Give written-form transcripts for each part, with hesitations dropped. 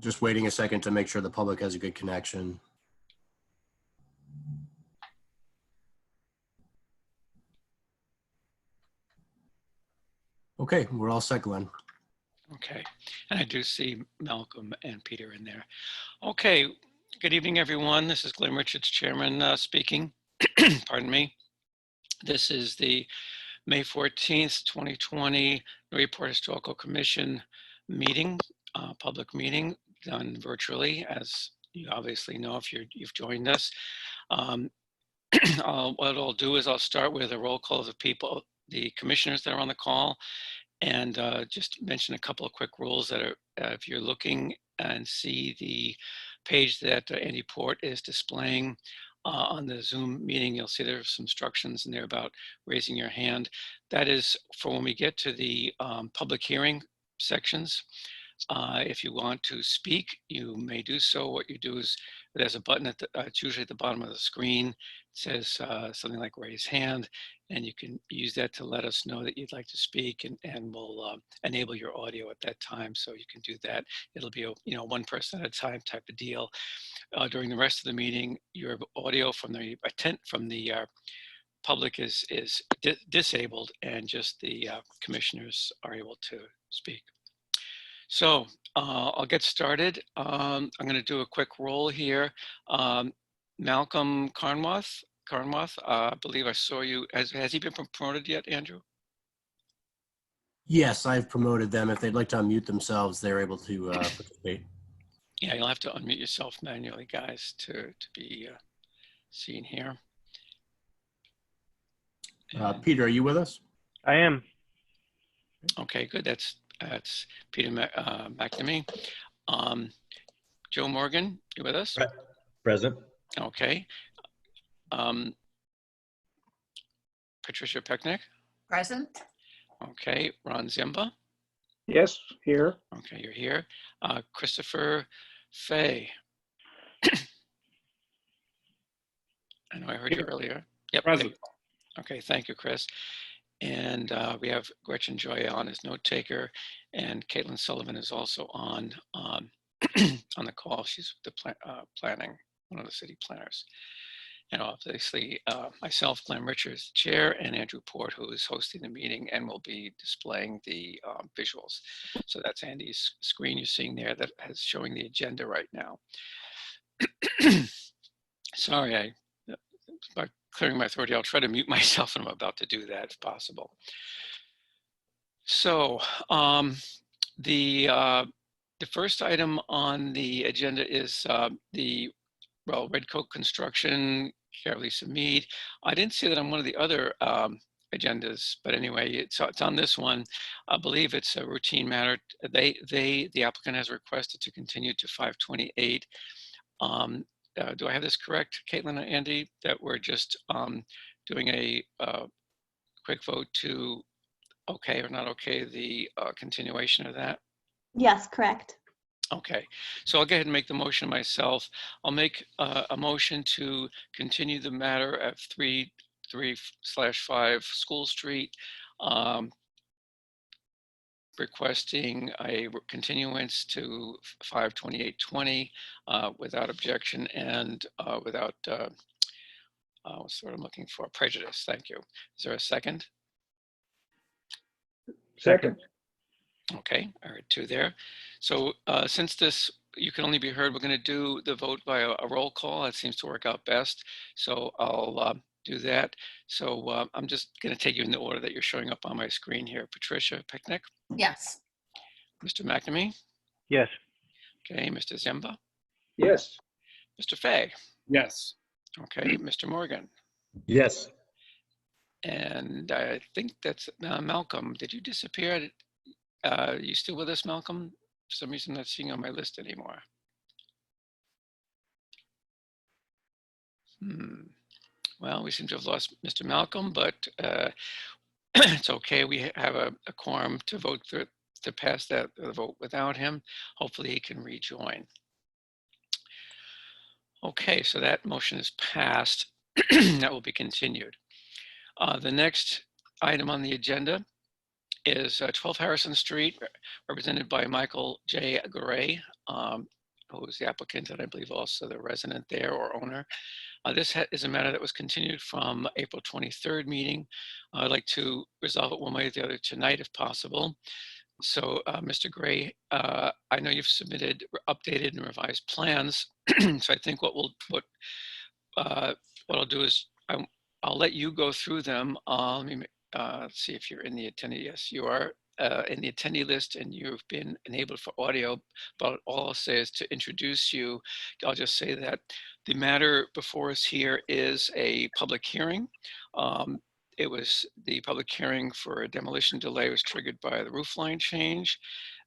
Just waiting a second to make sure the public has a good connection. Okay, we're all set, Glenn. Okay, and I do see Malcolm and Peter in there. Okay, good evening, everyone. This is Glenn Richards, Chairman, speaking. Pardon me. This is the May 14th, 2020 Newburyport Historical Commission meeting, public meeting done virtually, as you obviously know if you've joined us. What I'll do is I'll start with a roll call of the people, the commissioners that are on the call, and just mention a couple of quick rules that are, if you're looking and see the page that Andy Port is displaying on the Zoom meeting, you'll see there's some instructions in there about raising your hand. That is for when we get to the public hearing sections. If you want to speak, you may do so. What you do is there's a button at the, it's usually at the bottom of the screen. It says something like raise hand, and you can use that to let us know that you'd like to speak, and we'll enable your audio at that time. So you can do that. It'll be a one person at a time type of deal. During the rest of the meeting, your audio from the public is disabled, and just the commissioners are able to speak. So I'll get started. I'm going to do a quick roll here. Malcolm Carnwath, I believe I saw you. Has he been promoted yet, Andrew? Yes, I've promoted them. If they'd like to unmute themselves, they're able to participate. Yeah, you'll have to unmute yourself manually, guys, to be seen here. Peter, are you with us? I am. Okay, good. That's Peter McNamee. Joe Morgan, you with us? Present. Okay. Patricia Pecknick. Present. Okay. Ron Zimba. Yes, here. Okay, you're here. Christopher Fay. I know I heard you earlier. Yep. Present. Okay, thank you, Chris. And we have Gretchen Joy on as note taker, and Caitlin Sullivan is also on on the call. She's the planning, one of the city planners. And obviously myself, Glenn Richards, chair, and Andrew Port, who is hosting the meeting and will be displaying the visuals. So that's Andy's screen you're seeing there that is showing the agenda right now. Sorry, by clearing my throat here, I'll try to mute myself, and I'm about to do that if possible. So the first item on the agenda is the Red Coat Construction, Lisa Mead. I didn't see that on one of the other agendas, but anyway, it's on this one. I believe it's a routine matter. The applicant has requested to continue to 5/28. Do I have this correct, Caitlin and Andy, that we're just doing a quick vote to okay or not okay the continuation of that? Yes, correct. Okay, so I'll go ahead and make the motion myself. I'll make a motion to continue the matter at 3/5 School Street, requesting a continuance to 5/28/20 without objection and without what's what I'm looking for, prejudice. Thank you. Is there a second? Second. Okay, all right, two there. So since this, you can only be heard, we're going to do the vote by a roll call. It seems to work out best. So I'll do that. So I'm just going to take you in the order that you're showing up on my screen here. Patricia Pecknick. Yes. Mr. McNamee. Yes. Okay, Mr. Zimba. Yes. Mr. Fay. Yes. Okay, Mr. Morgan. Yes. And I think that's Malcolm. Did you disappear? You still with us, Malcolm? For some reason, I'm not seeing on my list anymore. Well, we seem to have lost Mr. Malcolm, but it's okay. We have a quorum to vote to pass that vote without him. Hopefully he can rejoin. Okay, so that motion is passed. That will be continued. The next item on the agenda is 12 Harrison Street, represented by Michael J. Gray, who is the applicant and I believe also the resident there or owner. This is a matter that was continued from April 23rd meeting. I'd like to resolve it one way or the other tonight if possible. So, Mr. Gray, I know you've submitted updated and revised plans. So I think what I'll do is I'll let you go through them. Let me see if you're in the attendee. Yes, you are in the attendee list and you've been enabled for audio, but all I'll say is to introduce you. I'll just say that the matter before us here is a public hearing. It was the public hearing for a demolition delay was triggered by the roof line change,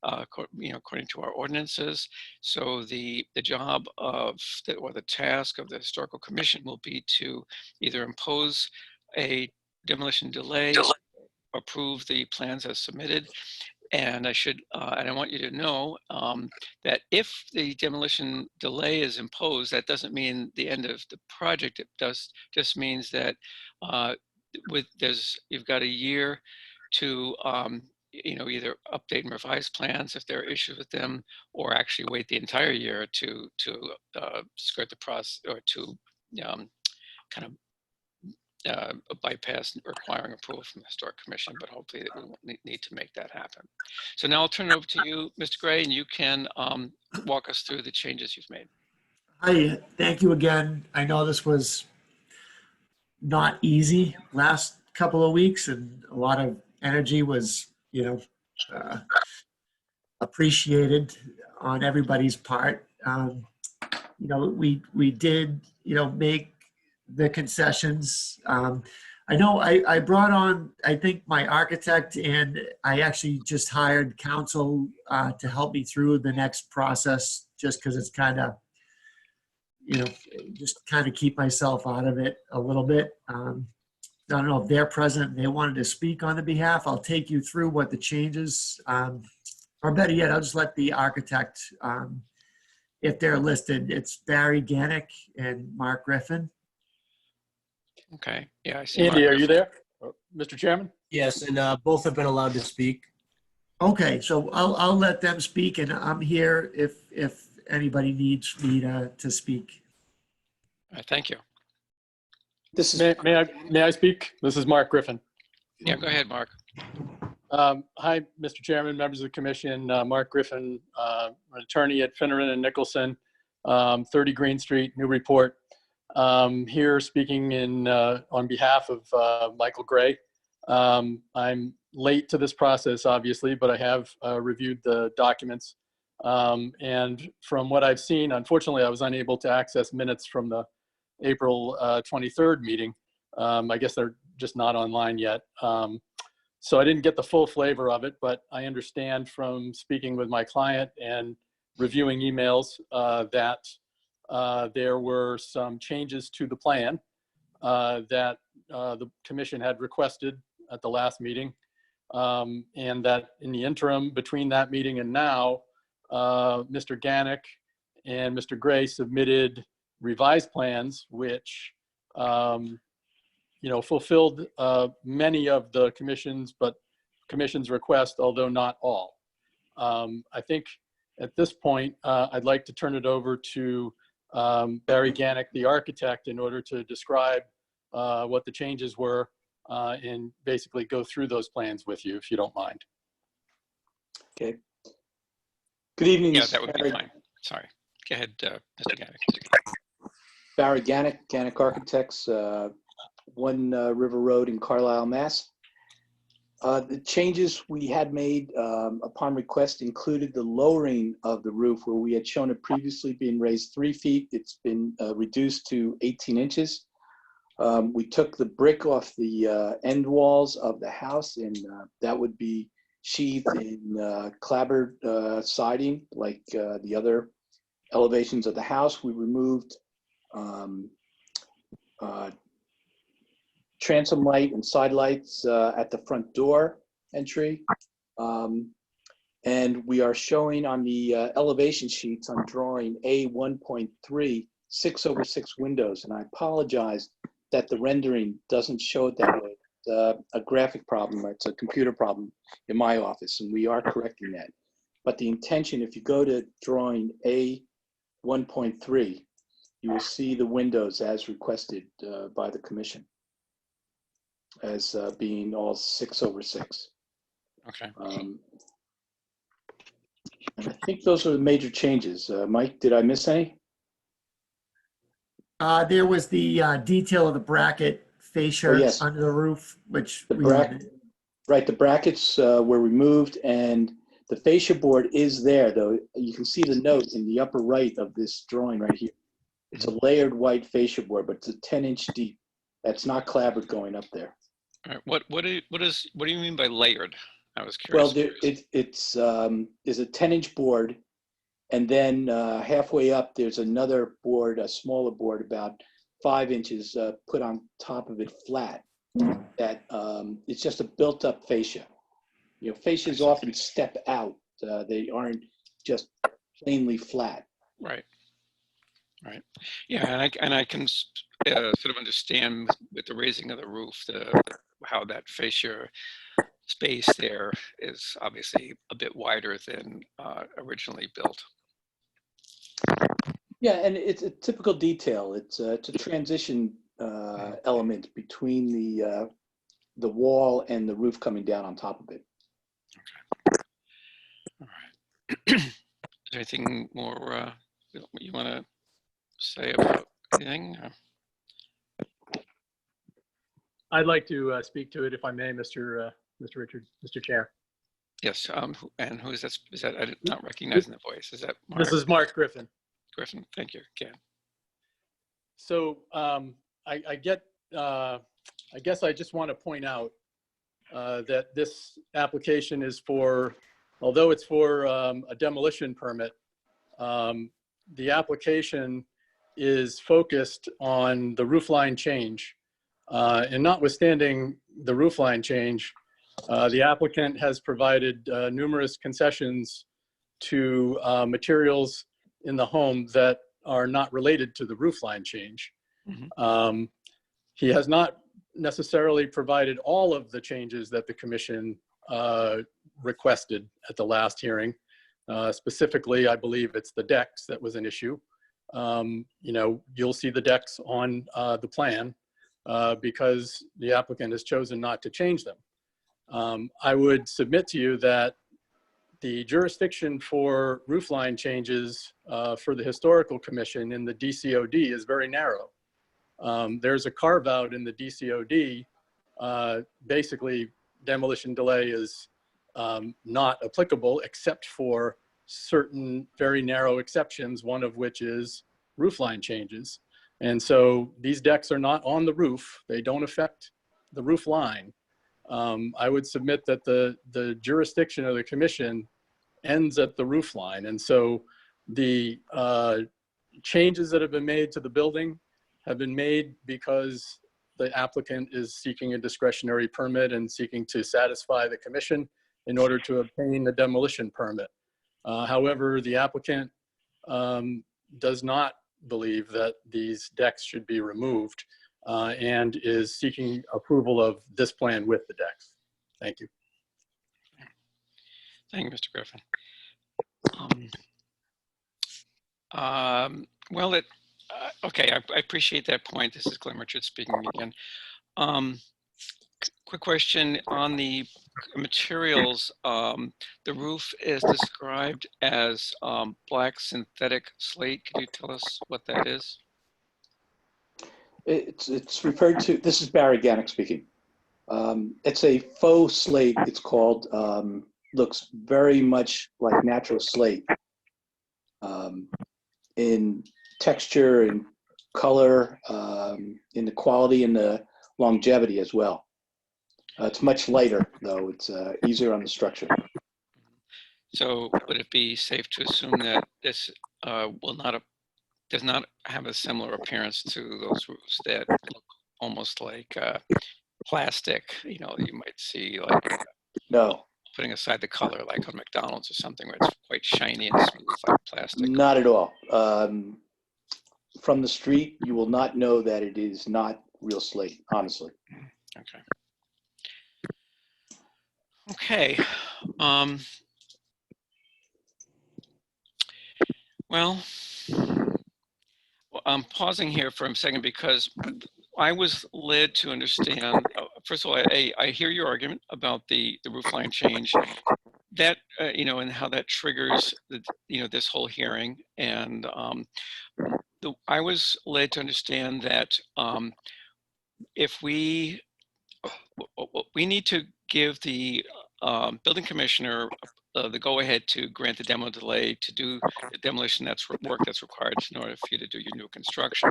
according to our ordinances. So the job of or the task of the Historical Commission will be to either impose a demolition delay, approve the plans as submitted. And I want you to know that if the demolition delay is imposed, that doesn't mean the end of the project. It just means that you've got a year to either update and revise plans if there are issues with them, or actually wait the entire year to skirt the process or to kind of bypass requiring approval from the Historic Commission, but hopefully we won't need to make that happen. So now I'll turn it over to you, Mr. Gray, and you can walk us through the changes you've made. Hi, thank you again. I know this was not easy last couple of weeks, and a lot of energy was, appreciated on everybody's part. We did, make the concessions. I know I brought on, I think, my architect, and I actually just hired counsel to help me through the next process, just because it's kind of, just kind of keep myself out of it a little bit. I don't know if they're present and they wanted to speak on the behalf. I'll take you through what the changes, or better yet, I'll just let the architect, if they're listed. It's Barry Gannick and Mark Griffin. Okay, yeah, I see. Andy, Mark are you there? Mr. Chairman? Yes, and both have been allowed to speak. Okay, so I'll let them speak, and I'm here if anybody needs me to speak. All right, thank you. This is may I speak? This is Mark Griffin. Yeah, go ahead, Mark. Hi, Mr. Chairman, members of the commission. Mark Griffin, an attorney at Finneran and Nicholson, 30 Green Street, Newburyport. Here speaking on behalf of Michael Gray. I'm late to this process, obviously, but I have reviewed the documents. And from what I've seen, unfortunately, I was unable to access minutes from the April 23rd meeting. I guess they're just not online yet. So I didn't get the full flavor of it, but I understand from speaking with my client and reviewing emails that there were some changes to the plan that the commission had requested at the last meeting. And that in the interim between that meeting and now, Mr. Gannick and Mr. Gray submitted revised plans, which fulfilled many of the commission's request, although not all. I think at this point, I'd like to turn it over to Barry Gannick, the architect, in order to describe what the changes were and basically go through those plans with you, if you don't mind. Okay. Good evening. Yeah, that would be fine. Sorry. Go ahead, Mr. Gannick. Barry Gannick, Gannick Architects, 1 River Road in Carlisle, Mass. The changes we had made upon request included the lowering of the roof, where we had shown it previously being raised 3 feet. It's been reduced to 18 inches. We took the brick off the end walls of the house, and that would be sheathed in clapboard siding like the other elevations of the house. We removed transom light and side lights at the front door entry. And we are showing on the elevation sheets on drawing A1.3, 6/6 windows. And I apologize that the rendering doesn't show it that way. a graphic problem, or it's a computer problem in my office, and we are correcting that. But the intention, if you go to drawing A 1.3, you will see the windows as requested by the commission as being all 6/6. Okay. And I think those are the major changes. Mike, did I miss any? There was the detail of the bracket fascia Oh, yes. under the roof, which The we bracket, right, the brackets were removed, and the fascia board is there, though. You can see the note in the upper right of this drawing right here. It's a layered white fascia board, but it's a 10-inch deep. That's not clapboard going up there. All right. What do you mean by layered? I was Well, curious. it's is a 10-inch board, and then halfway up there's another board, a smaller board, about 5 inches, put on top of it flat. That it's just a built-up fascia. You know, fascias often step out; they aren't just plainly flat. Right. Right. Yeah, and I can sort of understand with the raising of the roof, how that fascia space there is obviously a bit wider than originally built. Yeah, and it's a typical detail. It's a transition element between the wall and the roof coming down on top of it. All right. Is there anything more you want to say about anything? I'd like to speak to it if I may, Mr. Richard, Mr. Chair. Yes. And who is that? Is that I'm not recognizing the voice? Is that Mark This is Mark Griffin. Griffin? Thank you again. So I guess I just want to point out that this application is for, although it's for a demolition permit, the application is focused on the roof line change. And notwithstanding the roof line change, the applicant has provided numerous concessions to materials in the home that are not related to the roof line change. Mm-hmm. He has not necessarily provided all of the changes that the commission requested at the last hearing. Specifically, I believe it's the decks that was an issue. You know, you'll see the decks on the plan because the applicant has chosen not to change them. I would submit to you that the jurisdiction for roofline changes for the Historical Commission in the DCOD is very narrow. There's a carve out in the DCOD. Basically, demolition delay is not applicable except for certain very narrow exceptions, one of which is roofline changes. And so these decks are not on the roof. They don't affect the roof line. I would submit that the jurisdiction of the commission ends at the roof line. And so the changes that have been made to the building have been made because the applicant is seeking a discretionary permit and seeking to satisfy the commission in order to obtain the demolition permit. However, the applicant does not believe that these decks should be removed and is seeking approval of this plan with the decks. Thank you. Thank you, Mr. Griffin. Well, okay, I appreciate that point. This is Glenn Richards speaking again. Quick question on the materials. The roof is described as black synthetic slate. Could you tell us what that is? It's referred to, this is Barry Gannick speaking. It's a faux slate, it's called. Looks very much like natural slate in texture and color, in the quality and the longevity as well. It's much lighter, though. It's easier on the structure. So would it be safe to assume that this does not have a similar appearance to those roofs that look almost like plastic, you know, you might see like, No, putting aside the color, like on McDonald's or something where it's quite shiny and smooth like plastic? not at all. From the street, you will not know that it is not real slate, honestly. Okay. Okay. Well, I'm pausing here for a second because I was led to understand, first of all, I hear your argument about the roof line change, that, and how that triggers, this whole hearing. And I was led to understand that if we need to give the building commissioner the go-ahead to grant the demo delay to do the demolition work that's required in order for you to do your new construction.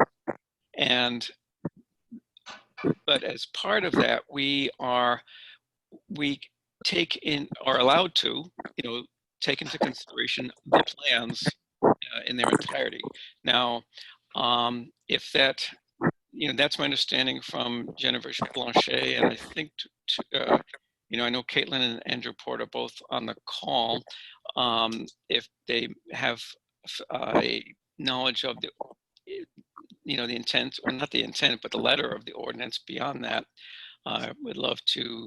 But as part of that, we are allowed to, take into consideration the plans in their entirety. Now, if that, that's my understanding from Jennifer Blanchet, and I think, I know Caitlin and Andrew Port are both on the call. If they have a knowledge of the, the intent, or not the intent, but the letter of the ordinance beyond that, I would love to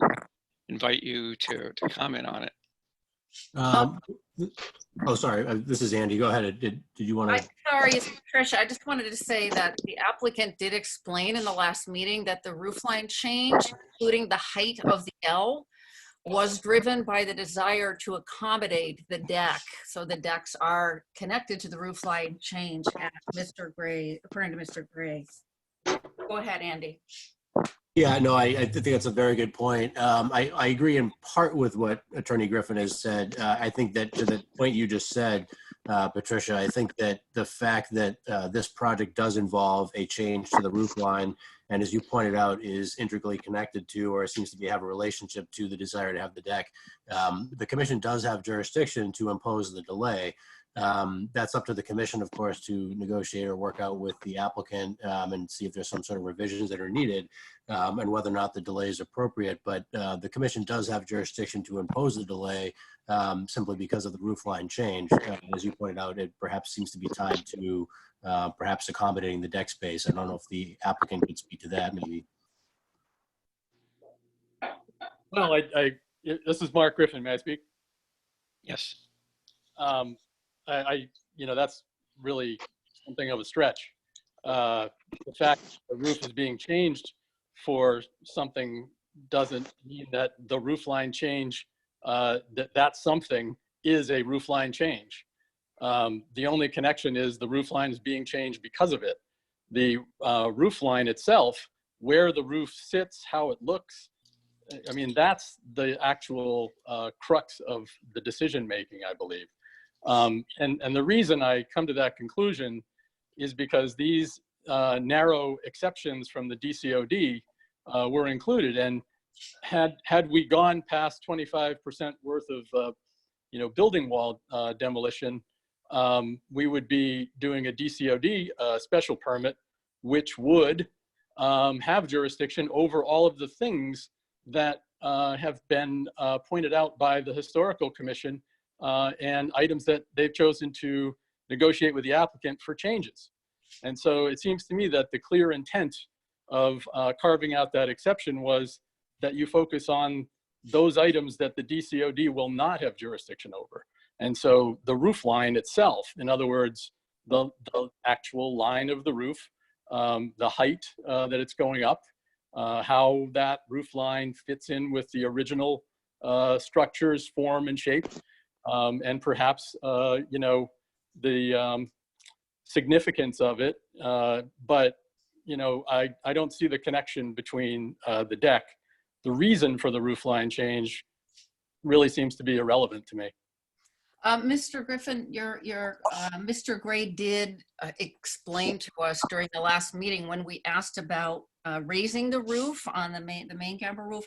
invite you to comment on it. Oh, sorry. This is Andy. Go ahead. Did you want to? Sorry, it's Patricia. I just wanted to say that the applicant did explain in the last meeting that the roof line change, including the height of the L, was driven by the desire to accommodate the deck. So the decks are connected to the roof line change, as Mr. Gray, according to Mr. Gray. Go ahead, Andy. Yeah, no, I think that's a very good point. I agree in part with what Attorney Griffin has said. I think that to the point you just said, Patricia, I think that the fact that this project does involve a change to the roof line, and as you pointed out, is intricately connected to, or seems to have a relationship to, the desire to have the deck, the commission does have jurisdiction to impose the delay. That's up to the commission, of course, to negotiate or work out with the applicant and see if there's some sort of revisions that are needed and whether or not the delay is appropriate. But the commission does have jurisdiction to impose the delay simply because of the roof line change. As you pointed out, it perhaps seems to be tied to perhaps accommodating the deck space. I don't know if the applicant could speak to that, maybe. Well, this is Mark Griffin. May I speak? Yes. That's really something of a stretch. The fact that the roof is being changed for something doesn't mean that the roof line change, that something is a roof line change. The only connection is the roof line is being changed because of it. The roof line itself, where the roof sits, how it looks, I mean, that's the actual crux of the decision making, I believe. And the reason I come to that conclusion is because these narrow exceptions from the DCOD were included, and had we gone past 25% worth of building wall demolition, we would be doing a DCOD special permit, which would have jurisdiction over all of the things that have been pointed out by the Historical Commission and items that they've chosen to negotiate with the applicant for changes. And so it seems to me that the clear intent of carving out that exception was that you focus on those items that the DCOD will not have jurisdiction over. And so the roof line itself, in other words, the actual line of the roof, the height that it's going up, how that roof line fits in with the original structure's form and shape, and perhaps, the significance of it. But, I don't see the connection between the deck. The reason for the roof line change really seems to be irrelevant to me. Mr. Griffin, Mr. Gray did explain to us during the last meeting when we asked about raising the roof on the main camper roof,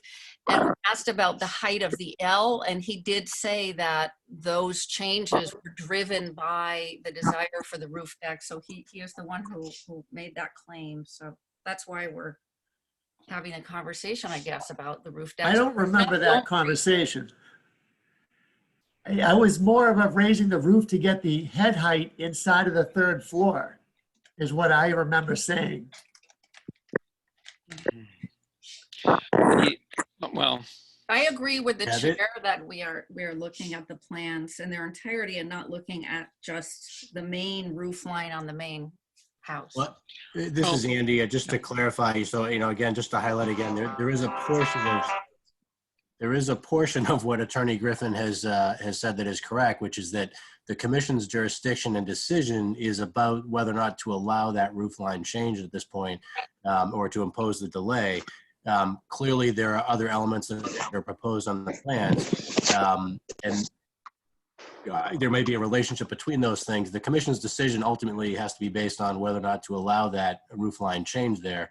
and we asked about the height of the L, and he did say that those changes were driven by the desire for the roof deck. So he is the one who made that claim. So that's why we're having a conversation, I guess, about the roof deck. I don't remember that conversation. I was more of raising the roof to get the head height inside of the third floor, is what I remember saying. Well, I agree with the Yeah, chair that we are looking at the plans in their entirety and not looking at just the main roof line on the main house. Well, this Oh. is Andy. Just to clarify, so again, just to highlight again, there is a portion of what Attorney Griffin has said that is correct, which is that the commission's jurisdiction and decision is about whether or not to allow that roof line change at this point, or to impose the delay. Clearly, there are other elements that are proposed on the plans, and there may be a relationship between those things. The commission's decision ultimately has to be based on whether or not to allow that roof line change there.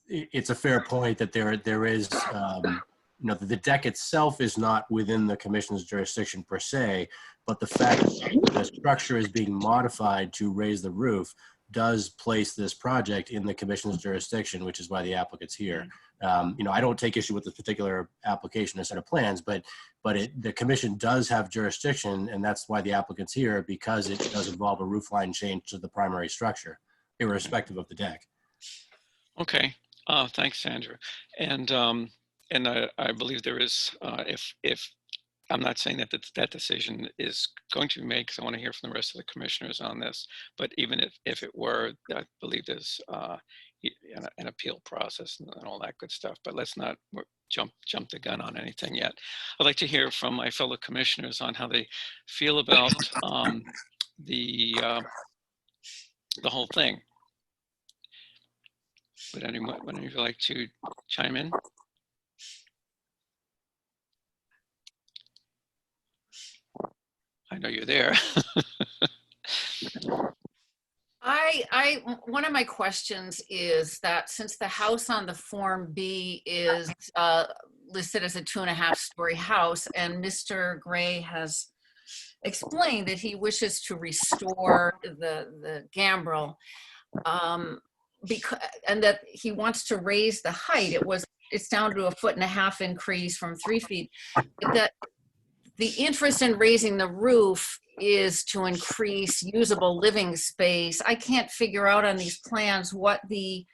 It's a fair point that there is, the deck itself is not within the commission's jurisdiction per se, but the fact that the structure is being modified to raise the roof does place this project in the commission's jurisdiction, which is why the applicant's here. I don't take issue with this particular application or set of plans, but the commission does have jurisdiction, and that's why the applicant's here, because it does involve a roof line change to the primary structure, irrespective of the deck. Okay, thanks, Sandra. And I believe there is, if I'm not saying that that decision is going to be made, because I want to hear from the rest of the commissioners on this, but even if it were, I believe there's an appeal process and all that good stuff, but let's not jump the gun on anything yet. I'd like to hear from my fellow commissioners on how they feel about the whole thing. Would anyone of you like to chime in? I know you're there. One of my questions is that since the house on the Form B is listed as a 2.5-story house, and Mr. Gray has explained that he wishes to restore the gambrel, and that he wants to raise the height. It's down to 1.5 feet increase from 3 feet. That the interest in raising the roof is to increase usable living space. I can't figure out on these plans what the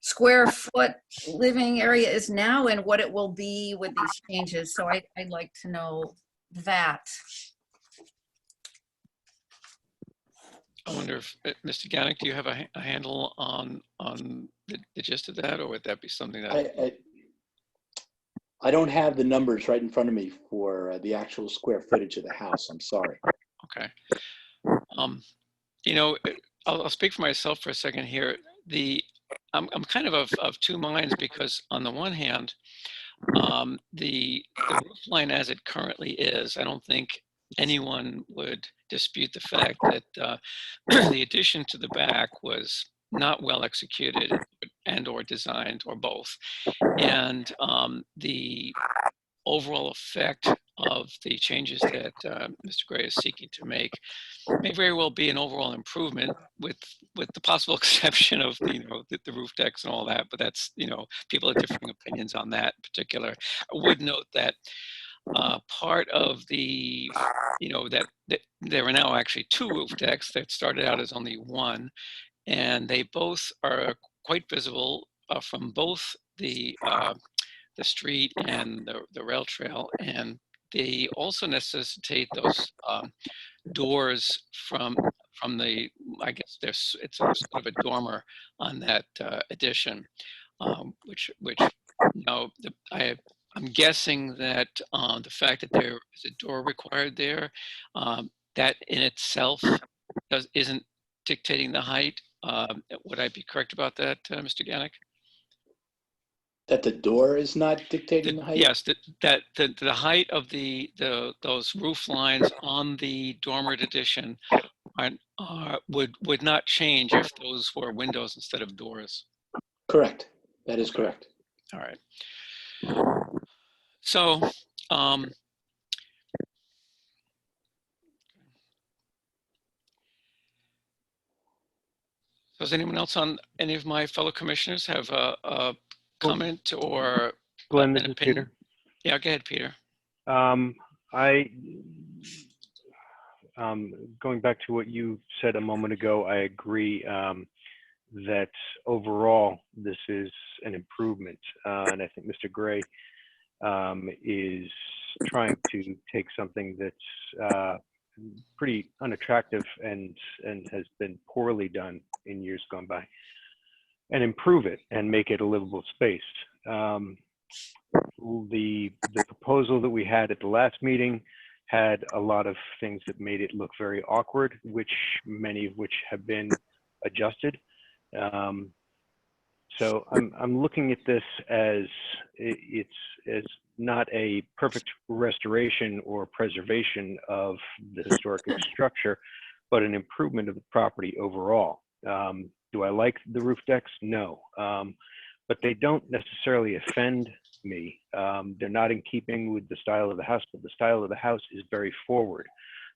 square foot living area is now and what it will be with these changes. So I'd like to know that. I wonder if, Mr. Gannick, do you have a handle on the gist of that, or would that be something that... I don't have the numbers right in front of me for the actual square footage of the house. I'm sorry. Okay. I'll speak for myself for a second here. I'm kind of two minds, because on the one hand, the roof line as it currently is, I don't think anyone would dispute the fact that the addition to the back was not well executed and or designed, or both. And the overall effect of the changes that Mr. Gray is seeking to make may very well be an overall improvement, with the possible exception of the roof decks and all that. But that's people have differing opinions on that in particular. I would note that part of the that there are now actually 2 roof decks that started out as only 1, and they both are quite visible from both the street and the rail trail, and they also necessitate those doors from the, I guess it's sort of a dormer on that addition, which I'm guessing that the fact that there is a door required there, that in itself isn't dictating the height. Would I be correct about that, Mr. Gannick? That the door is not dictating the height? Yes, that the height of those roof lines on the dormered addition would not change if those were windows instead of doors. Correct. That is correct. All right. So, does anyone else on any of my fellow commissioners have a comment or Glenn, an this is opinion? Peter. Yeah, go ahead, Peter. Going back to what you said a moment ago, I agree. that overall this is an improvement. And I think Mr. Gray is trying to take something that's pretty unattractive and has been poorly done in years gone by and improve it and make it a livable space. The proposal that we had at the last meeting had a lot of things that made it look very awkward, many of which have been adjusted. So I'm looking at this as it's not a perfect restoration or preservation of the historic structure, but an improvement of the property overall. Do I like the roof decks? No, but they don't necessarily offend me. They're not in keeping with the style of the house, but the style of the house is very forward.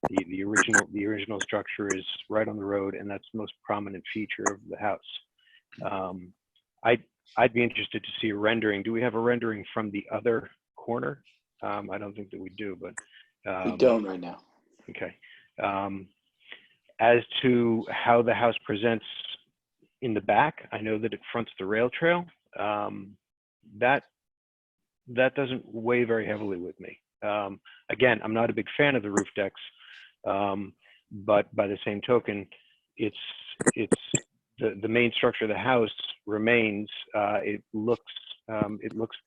The original structure is right on the road, and that's the most prominent feature of the house. I'd be interested to see a rendering. Do we have a rendering from the other corner? I don't think that we do, but We don't right now. okay. As to how the house presents in the back, I know that it fronts the rail trail. That doesn't weigh very heavily with me. Again, I'm not a big fan of the roof decks, but by the same token, it's the main structure of the house remains. It looks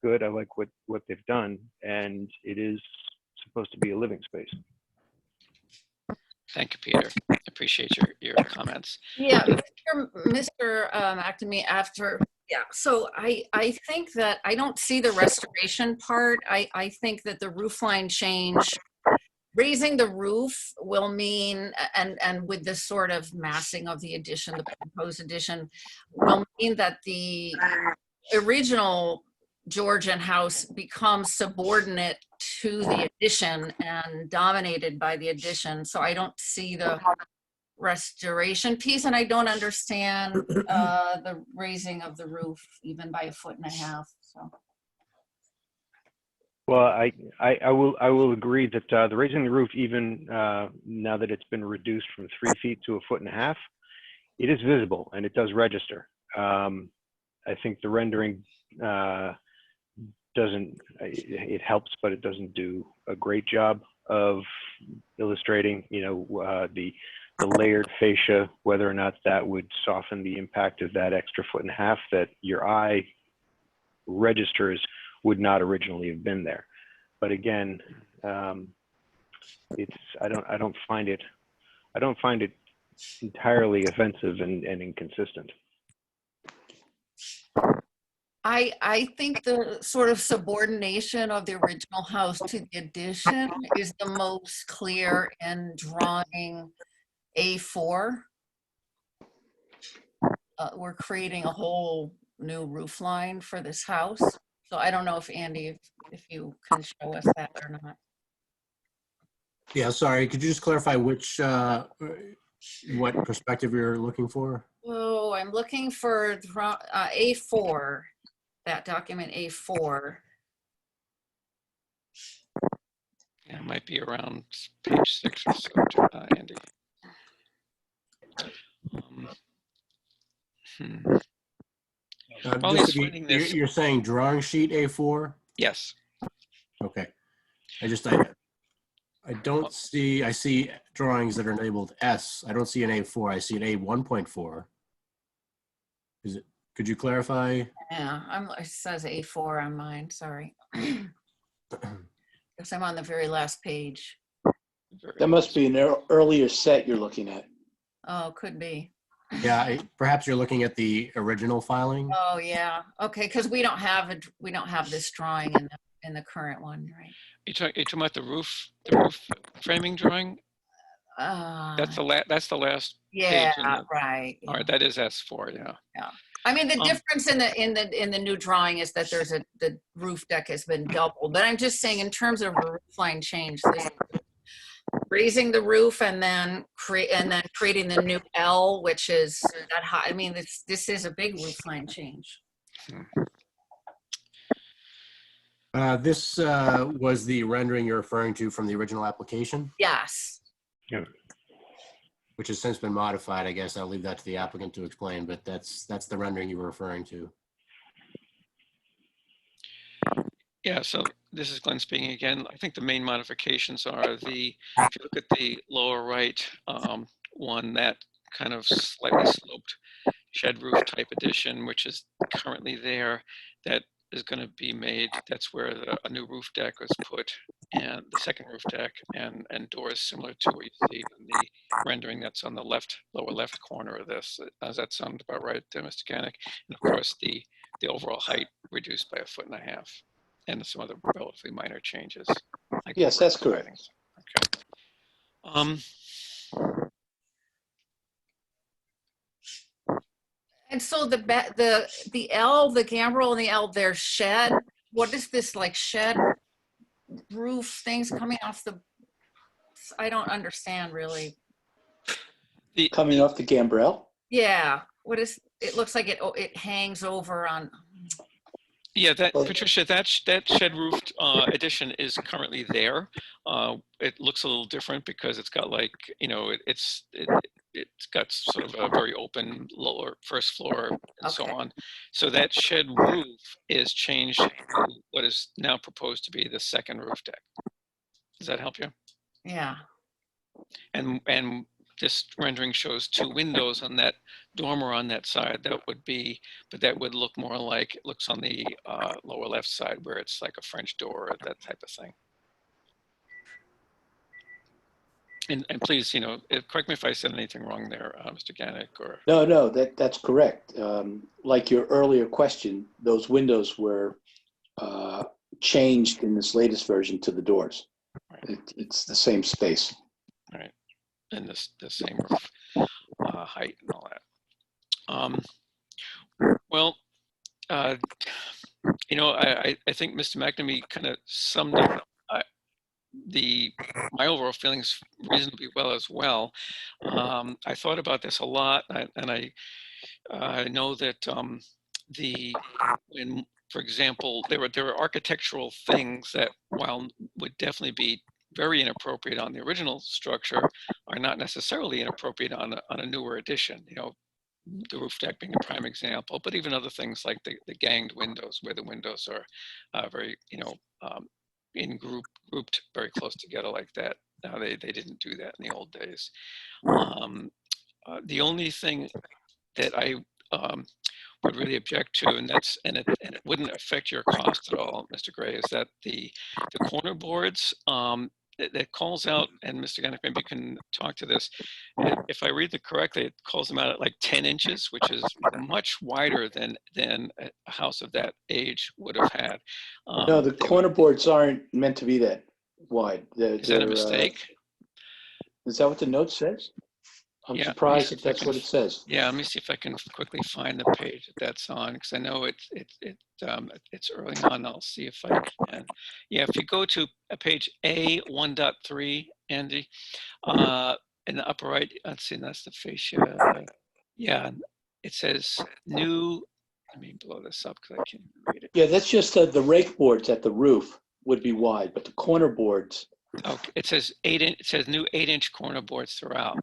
good. I like what they've done, and it is supposed to be a living space. Thank you, Peter. I appreciate your comments. Yeah, Mr. Actemy, so I think that I don't see the restoration part. I think that the roof line change, raising the roof will mean, and with this sort of massing of the addition, the proposed addition, will mean that the original Georgian house becomes subordinate to the addition and dominated by the addition. So I don't see the restoration piece, and I don't understand the raising of the roof even by 1.5 feet. So. Well, I will agree that the raising the roof, even now that it's been reduced from 3 feet to 1.5 feet, it is visible and it does register. I think the rendering it helps, but it doesn't do a great job of illustrating, the layered fascia, whether or not that would soften the impact of that extra 1.5 feet that your eye registers would not originally have been there. But again, I don't find it entirely offensive and inconsistent. I think the sort of subordination of the original house to the addition is the most clear in drawing A4. We're creating a whole new roof line for this house. So I don't know if Andy, if you can show us that or not. Yeah, sorry, could you just clarify what perspective you're looking for? Oh, I'm looking for A4, that document A4. Yeah, it might be around page 6 or so, Andy. While he's finding this, You're saying drawing sheet A4? yes. Okay. I don't see, I see drawings that are labeled S. I don't see an A4. I see an A1.4. Is it, could you clarify? Yeah, it says A4 on mine, sorry. Because I'm on the very last page. That must be an earlier set you're looking at. Oh, could be. Yeah, perhaps you're looking at the original filing. Oh, yeah. Okay, because we don't have this drawing in the current one, right? You're talking about the roof framing drawing? That's the last page. Yeah, right. All right, that is S4, yeah. Yeah. I mean, the difference in the new drawing is that the roof deck has been doubled. But I'm just saying, in terms of roof line change, raising the roof and then creating the new L, which is that high. I mean, this is a big roof line change. This was the rendering you're referring to from the original application? Yes. Yeah. which has since been modified. I guess I'll leave that to the applicant to explain, but that's the rendering you were referring to. Yeah, so this is Glenn speaking again. I think the main modifications are if you look at the lower right one, that kind of slightly sloped shed roof type addition, which is currently there, that is going to be made. That's where a new roof deck was put, and the second roof deck and doors similar to what you see in the rendering that's on the lower left corner of this. Does that sound about right, Mr. Gannick? And of course, the overall height reduced by 1.5 feet, and some other relatively minor changes. Like Yes, that's correct. Okay. And so the gambrel and the L, they're shed. What is this, like shed roof things coming off the? I don't understand really. Coming off the gambrel? Yeah. What is? It looks like it hangs over on. Yeah, Patricia, that shed roof addition is currently there. It looks a little different because it's got like, it's got sort of a very open lower first floor and so on. So that shed roof is changed to what is now proposed to be the second roof deck. Does that help you? Yeah. And this rendering shows 2 windows on that dormer on that side. That would be, but that would look more like it looks on the lower left side where it's like a French door or that type of thing. And please, correct me if I said anything wrong there, Mr. Gannick, or. No, that's correct. Like your earlier question, those windows were changed in this latest version to the doors. Right. It's the same space. Right. And the same roof height and all that. Well, I think Mr. McNamee kind of summed up my overall feelings reasonably well as well. I thought about this a lot, and I know that when, for example, there were architectural things that, while would definitely be very inappropriate on the original structure, are not necessarily inappropriate on a newer edition. The roof deck being a prime example, but even other things like the ganged windows, where the windows are very, grouped very close together like that. Now they didn't do that in the old days. The only thing that I would really object to, and it wouldn't affect your cost at all, Mr. Gray, is that the corner boards that calls out, and Mr. Gannick, maybe you can talk to this. If I read it correctly, it calls them out at like 10 inches, which is much wider than a house of that age would have had. No, the corner boards aren't meant to be that wide. Is that a mistake? Is that what the note says? I'm surprised if that's what it says. Yeah, let me see if I can quickly find the page that's on, because I know it's early on. I'll see if I can. Yeah, if you go to page A1.3, Andy, in the upper right, let's see, that's the fascia. Yeah, it says new. Let me blow this up because I can't read it. Yeah, that's just the rake boards at the roof would be wide, but the corner boards. Okay, it says it says new 8-inch corner boards throughout.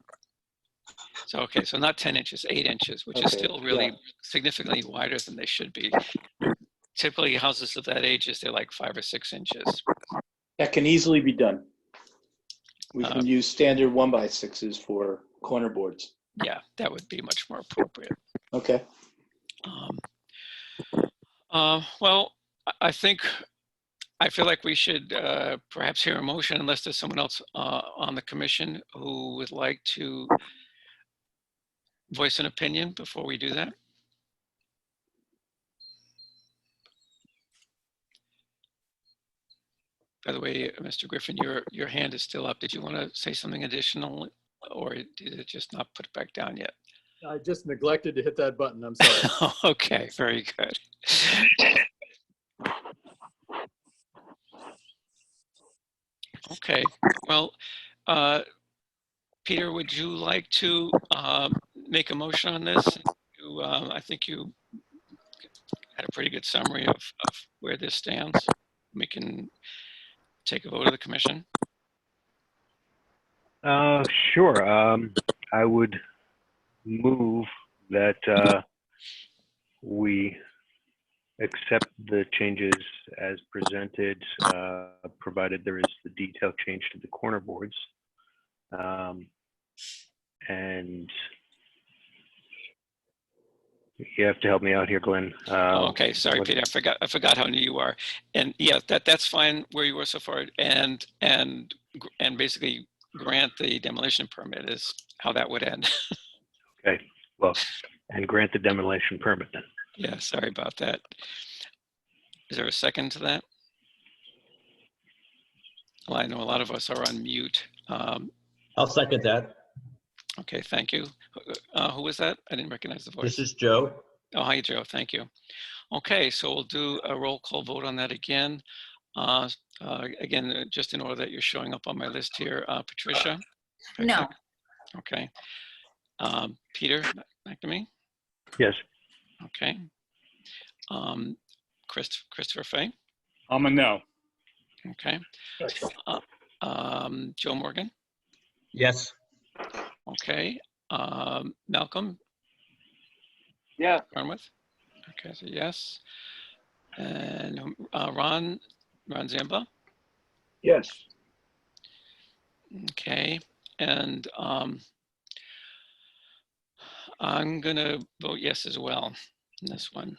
So, okay, so not 10 inches, 8 inches, which is still really significantly wider than they should be. Typically, houses of that age, they're like 5 or 6 inches. That can easily be done. We can use standard 1x6s for corner boards. Yeah, that would be much more appropriate. Okay. Well, I feel like we should perhaps hear a motion, unless there's someone else on the commission who would like to voice an opinion before we do that. By the way, Mr. Griffin, your hand is still up. Did you want to say something additional, or did it just not put it back down yet? I just neglected to hit that button. I'm sorry. Okay, very good. Okay, well, Peter, would you like to make a motion on this? I think you had a pretty good summary of where this stands. We can take a vote of the commission. Sure. I would move that we accept the changes as presented, provided there is the detail change to the corner boards. And you have to help me out here, Glenn. Okay, sorry, Peter. I forgot how new you are. And yeah, that's fine where you were so far. And basically grant the demolition permit is how that would end. Okay, well, and grant the demolition permit then. Yeah, sorry about that. Is there a second to that? Well, I know a lot of us are on mute. I'll second that. Okay, thank you. Who was that? I didn't recognize the voice. This is Joe. Oh, hi, Joe. Thank you. Okay, so we'll do a roll call vote on that again. Again, just in order that you're showing up on my list here. Patricia? No. Okay. Peter, back to me. Yes. Okay. Christopher Fay? I'm a no. Okay. Joe Morgan? Yes. Okay. Malcolm Yeah. Farnworth? Okay, so yes. And Ron Zamba? Yes. Okay. And I'm gonna vote yes as well in this one.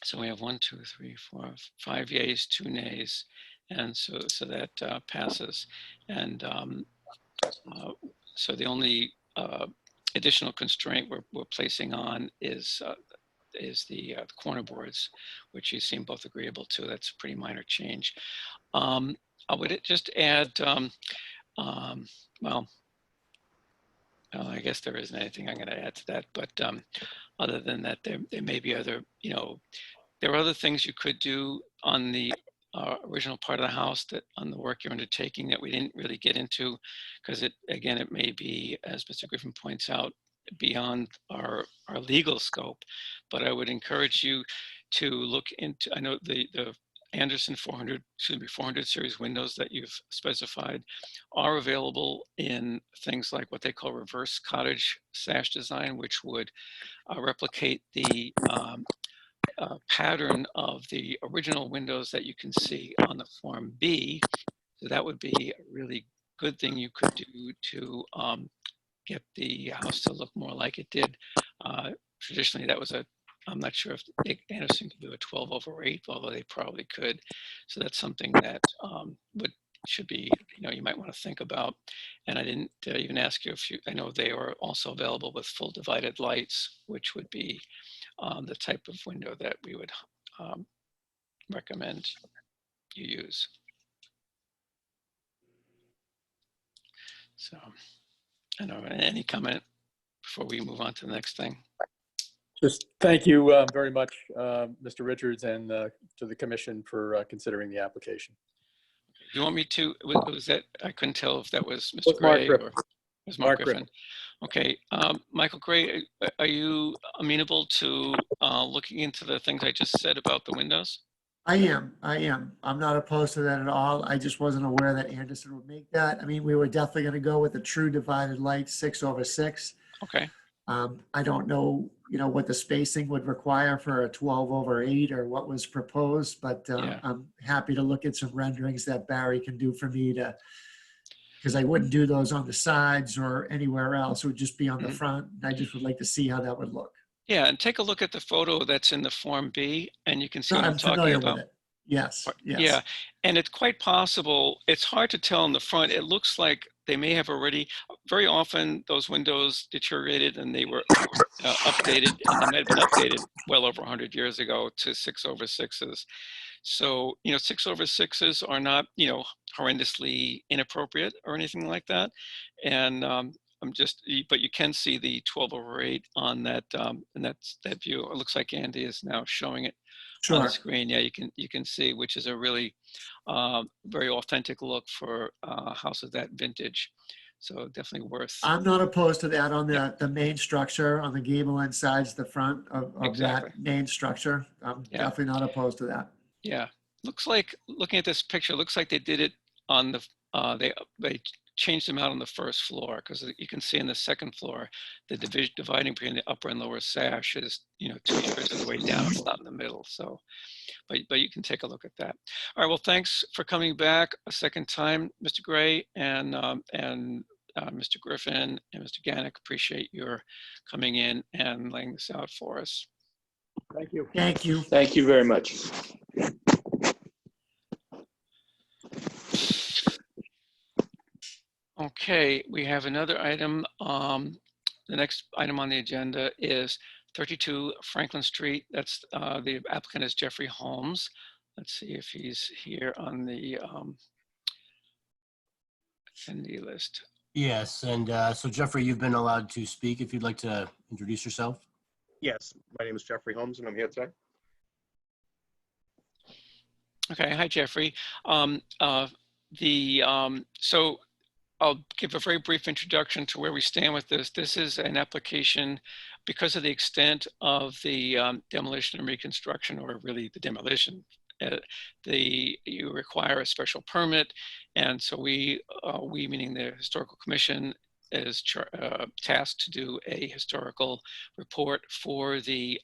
So we have 1, 2, 3, 4, 5 yays, 2 nays, and so that passes. And so the only additional constraint we're placing on is the corner boards, which you seem both agreeable to. That's a pretty minor change. I would just add, well, I guess there isn't anything I'm going to add to that, but other than that, there may be other, there are other things you could do on the original part of the house that on the work you're undertaking that we didn't really get into, because it may be, as Mr. Griffin points out, beyond our legal scope. But I would encourage you to look into, I know the Anderson 400 series windows that you've specified are available in things like what they call reverse cottage sash design, which would replicate the pattern of the original windows that you can see on the Form B. So that would be a really good thing you could do to get the house to look more like it did. Traditionally, that was I'm not sure if Anderson could do a 12/8, although they probably could. So that's something that should be, you might want to think about. And I didn't even ask you if I know they are also available with full divided lights, which would be the type of window that we would recommend you use. So, I don't know, any comment before we move on to the next thing? Just thank you very much, Mr. Richards, and to the commission for considering the application. Do you want me to, was that, I couldn't tell if that was Mr. With Mark Gray Griffin. or was Mark Griffin? Okay, Michael Gray, are you amenable to looking into the things I just said about the windows? I am. I'm not opposed to that at all. I just wasn't aware that Anderson would make that. I mean, we were definitely going to go with the true divided light 6/6. Okay. I don't know, what the spacing would require for a 12/8 or what was proposed, but Yeah. I'm happy to look at some renderings that Barry can do for me because I wouldn't do those on the sides or anywhere else. It would just be on the front. I just would like to see how that would look. Yeah, and take a look at the photo that's in the Form B, and you can see No, what I'm I'm talking familiar about. with it. Yes. Yeah, and it's quite possible, it's hard to tell in the front. It looks like they may have already, very often those windows deteriorated and they were updated, and they might have been updated well over 100 years ago to 6/6s. So, 6/6s are not, horrendously inappropriate or anything like that. And but you can see the 12/8 on that, and that view. It looks like Andy is now showing it on the Sure. screen. Yeah, you can see, which is a really very authentic look for a house of that vintage. So definitely worth. I'm not opposed to that on the main structure, on the gable end sides, the front of Exactly. that main structure. I'm definitely not opposed to that. Yeah, looks like, looking at this picture, looks like they did it on the, they changed them out on the first floor, because you can see in the second floor, the dividing between the upper and lower sash is, 2/3 of the way down. It's not in the middle. So, but you can take a look at that. All right. Well, thanks for coming back a second time, Mr. Gray, and Mr. Griffin and Mr. Gannick. Appreciate your coming in and laying this out for us. Thank you. Thank you. Thank you very much. Okay, we have another item. The next item on the agenda is 32 Franklin Street. That's the applicant is Jeffrey Holmes. Let's see if he's here on the attendee list. Yes, and so Jeffrey, you've been allowed to speak if you'd like to introduce yourself. Yes, my name is Jeffrey Holmes, and I'm here today. Okay, hi Jeffrey. So I'll give a very brief introduction to where we stand with this. This is an application because of the extent of the demolition and reconstruction, or really the demolition. You require a special permit, and so we meaning the Historical Commission, is tasked to do a historical report for the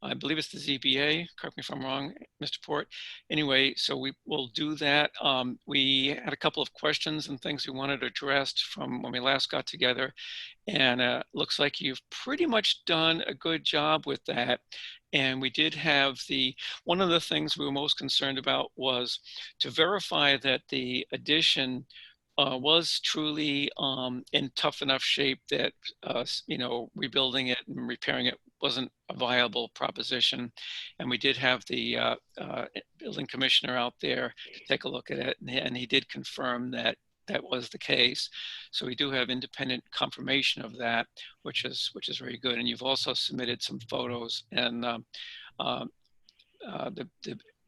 I believe it's the ZBA, correct me if I'm wrong, Mr. Port. Anyway, so we will do that. We had a couple of questions and things we wanted addressed from when we last got together. And looks like you've pretty much done a good job with that. And we did have one of the things we were most concerned about was to verify that the addition was truly in tough enough shape that rebuilding it and repairing it wasn't a viable proposition. And we did have the building commissioner out there to take a look at it, and he did confirm that that was the case. So we do have independent confirmation of that, which is very good. And you've also submitted some photos, and the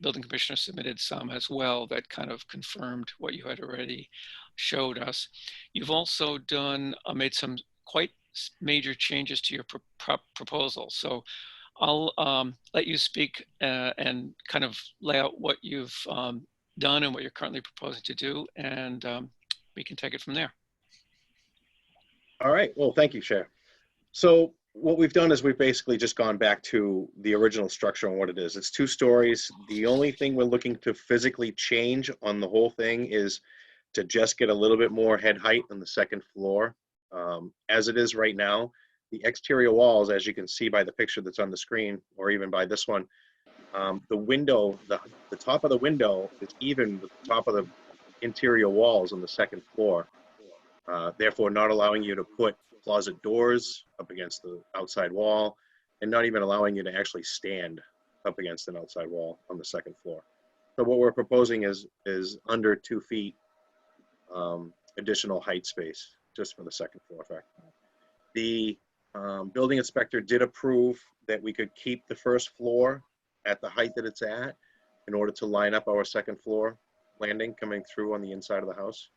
building commissioner submitted some as well that kind of confirmed what you had already showed us. You've also made some quite major changes to your proposal. So I'll let you speak and kind of lay out what you've done and what you're currently proposing to do, and we can take it from there. All right. Well, thank you, Chair. So what we've done is we've basically just gone back to the original structure and what it is. It's 2 stories. The only thing we're looking to physically change on the whole thing is to just get a little bit more head height on the second floor. As it is right now, the exterior walls, as you can see by the picture that's on the screen, or even by this one, the window, the top of the window is even with the top of the interior walls on the second floor, therefore not allowing you to put closet doors up against the outside wall, and not even allowing you to actually stand up against an outside wall on the second floor. So what we're proposing is under 2 feet additional height space just for the second floor effect. The building inspector did approve that we could keep the first floor at the height that it's at in order to line up our second floor landing coming through on the inside of the house.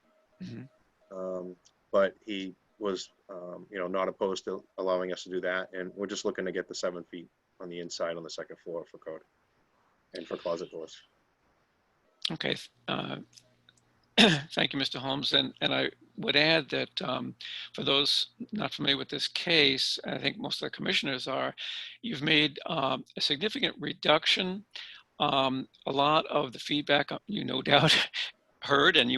Mm-hmm. But he was not opposed to allowing us to do that, and we're just looking to get the 7 feet on the inside on the second floor for code and for closet doors. Okay. Thank you, Mr. Holmes. And I would add that for those not familiar with this case, I think most of the commissioners are, you've made a significant reduction. A lot of the feedback you no doubt heard, and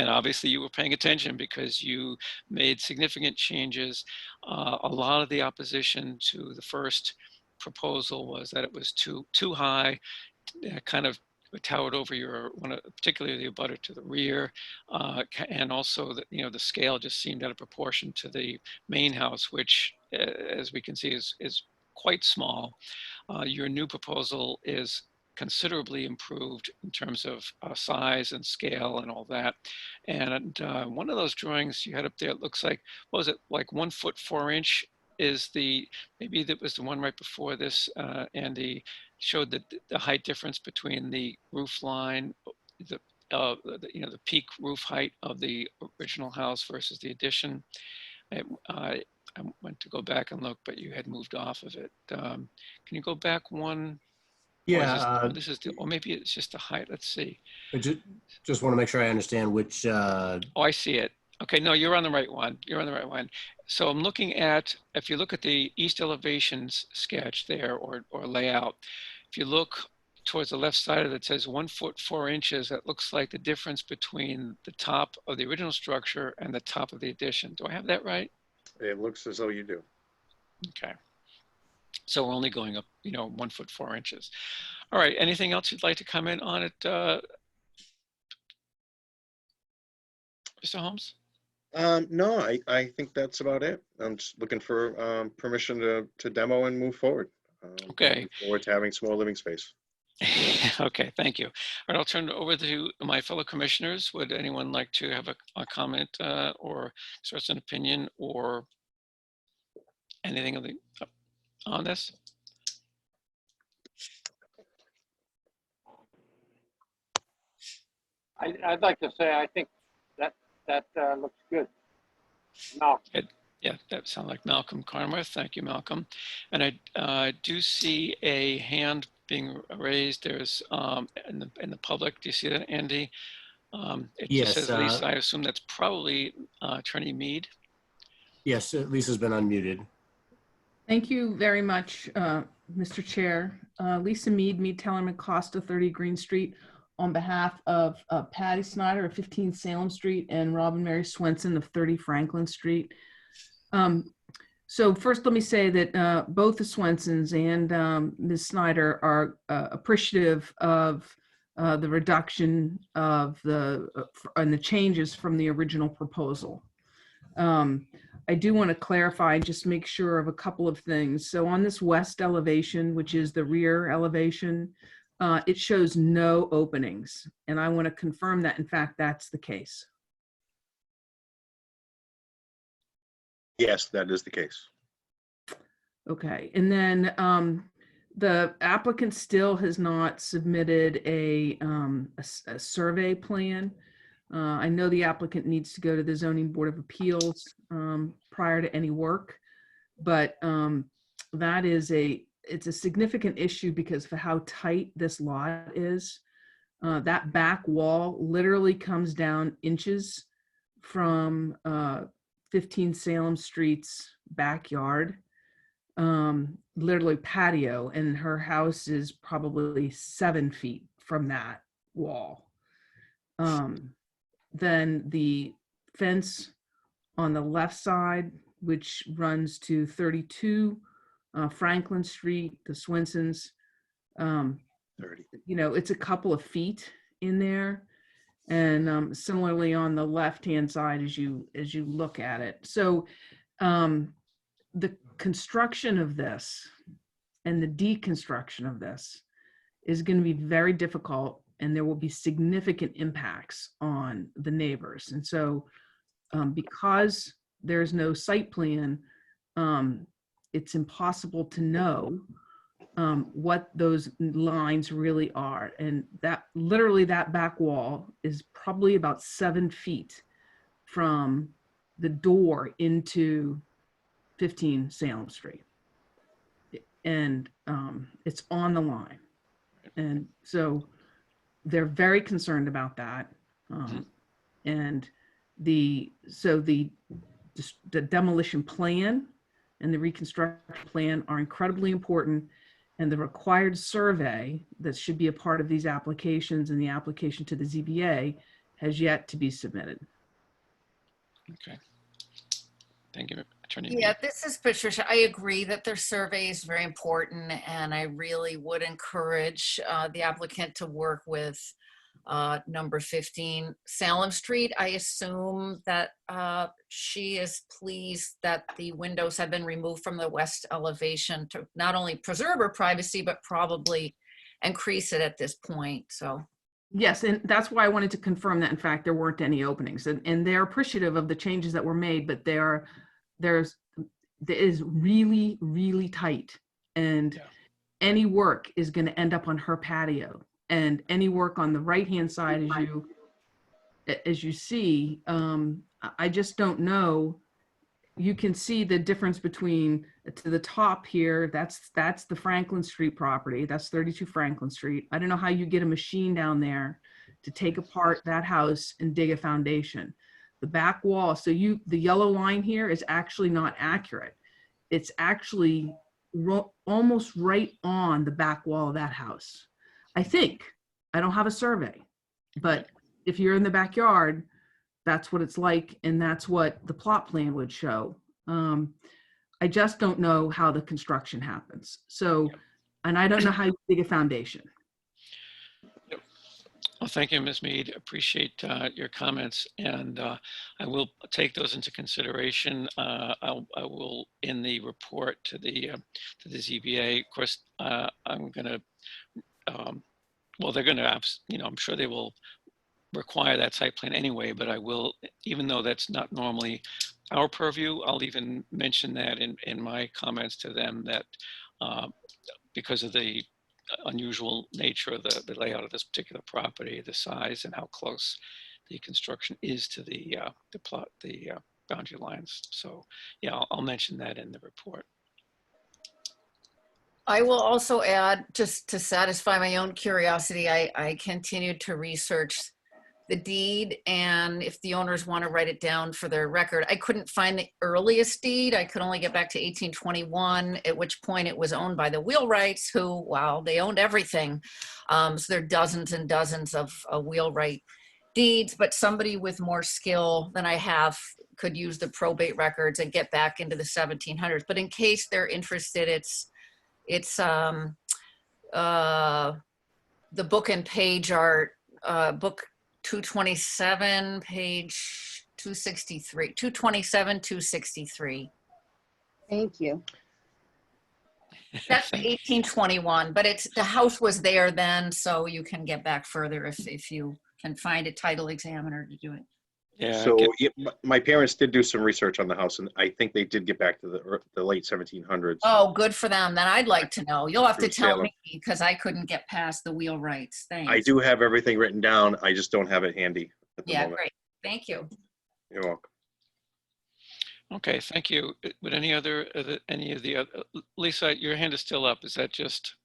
obviously you were paying attention because you made significant changes. A lot of the opposition to the first proposal was that it was too high, kind of towered over particularly the abutter to the rear, and also that the scale just seemed out of proportion to the main house, which, as we can see, is quite small. Your new proposal is considerably improved in terms of size and scale and all that. And one of those drawings you had up there, it looks like, what was it, like 1 foot 4 inch is maybe that was the one right before this, Andy, showed the height difference between the roof line, the peak roof height of the original house versus the addition. I went to go back and look, but you had moved off of it. Can you go back one Yeah, This is or maybe it's just the height. Let's see. I just want to make sure I understand which, Oh, I see it. Okay, no, you're on the right one. You're on the right one. So I'm looking at, if you look at the east elevations sketch there or layout, if you look towards the left side of it, it says 1 foot 4 inches. That looks like the difference between the top of the original structure and the top of the addition. Do I have that right? It looks as though you do. Okay. So we're only going up, 1 foot 4 inches. All right. Anything else you'd like to comment on it, Mr. Holmes? No, I think that's about it. I'm just looking for permission to demo and move forward. Okay. Looking forward to having some more living space. Okay, thank you. All right, I'll turn it over to my fellow commissioners. Would anyone like to have a comment or express an opinion or anything on this? I'd like to say, I think that looks good. No, Yeah, that sounds like Malcolm Carnworth. Thank you, Malcolm. And I do see a hand being raised. There's in the public. Do you see that, Andy? It just yes, says Lisa. I assume that's probably Attorney Mead. yes, Lisa's been unmuted. Thank you very much, Mr. Chair. Lisa Mead, Tellerman Costa, 30 Green Street, on behalf of Patty Snyder of 15 Salem Street and Robin Mary Swenson of 30 Franklin Street. So first, let me say that both the Swensons and Ms. Snyder are appreciative of the reduction of and the changes from the original proposal. I do want to clarify, just make sure of a couple of things. So on this west elevation, which is the rear elevation, it shows no openings. And I want to confirm that, in fact, that's the case. Yes, that is the case. Okay. And then the applicant still has not submitted a survey plan. I know the applicant needs to go to the Zoning Board of Appeals prior to any work, but it's a significant issue because of how tight this lot is. That back wall literally comes down inches from 15 Salem Street's backyard, literally patio, and her house is probably 7 feet from that wall. Then the fence on the left side, which runs to 32 Franklin Street, the Swensons, 30. It's a couple of feet in there. And similarly on the left-hand side as you look at it. So the construction of this and the deconstruction of this is going to be very difficult, and there will be significant impacts on the neighbors. And so because there's no site plan, it's impossible to know what those lines really are. And that literally that back wall is probably about 7 feet from the door into 15 Salem Street. And it's on the line. And so they're very concerned about that. And the demolition plan and the reconstruction plan are incredibly important, and the required survey that should be a part of these applications and the application to the ZBA has yet to be submitted. Okay. Thank you, Attorney. Yeah, this is Patricia. I agree that their survey is very important, and I really would encourage the applicant to work with number 15 Salem Street. I assume that she is pleased that the windows have been removed from the west elevation to not only preserve her privacy, but probably increase it at this point. So yes, and that's why I wanted to confirm that in fact there weren't any openings, and they're appreciative of the changes that were made, but it is really, really tight, and any work is going to end up on her patio. And any work on the right-hand side, as you see, I just don't know you can see the difference between to the top here. That's the Franklin Street property. That's 32 Franklin Street. I don't know how you get a machine down there to take apart that house and dig a foundation. The back wall, so the yellow line here is actually not accurate. It's actually almost right on the back wall of that house. I think. I don't have a survey, but if you're in the backyard, that's what it's like, and that's what the plot plan would show. I just don't know how the construction happens. So, and I don't know how you dig a foundation. Well, thank you, Ms. Mead. Appreciate your comments, and I will take those into consideration. I will, in the report to the ZBA. Of course, I'm going to. Well, they're going to, I'm sure they will require that site plan anyway. But I will, even though that's not normally our purview, I'll even mention that in my comments to them that because of the unusual nature of the layout of this particular property, the size and how close the construction is to the boundary lines. So yeah, I'll mention that in the report. I will also add, just to satisfy my own curiosity, I continued to research the deed, and if the owners want to write it down for their record, I couldn't find the earliest deed. I could only get back to 1821, at which point it was owned by the wheelwrights, who, wow, they owned everything. So there are dozens and dozens of wheelwright deeds, but somebody with more skill than I have could use the probate records and get back into the 1700s. But in case they're interested, it's the book and page art, book 227, page 263, 227, 263. Thank you. That's 1821, but the house was there then, so you can get back further if you can find a title examiner to do it. Yeah. So my parents did do some research on the house, and I think they did get back to the late 1700s. Oh, good for them. Then I'd like to know. You'll have to tell Salem. me, because I couldn't get past the wheelwrights. Thanks. I do have everything written down. I just don't have it handy at the Yeah, moment. great. Thank you. You're welcome. Okay, thank you. Would any of the other, Lisa, your hand is still up. Is that just?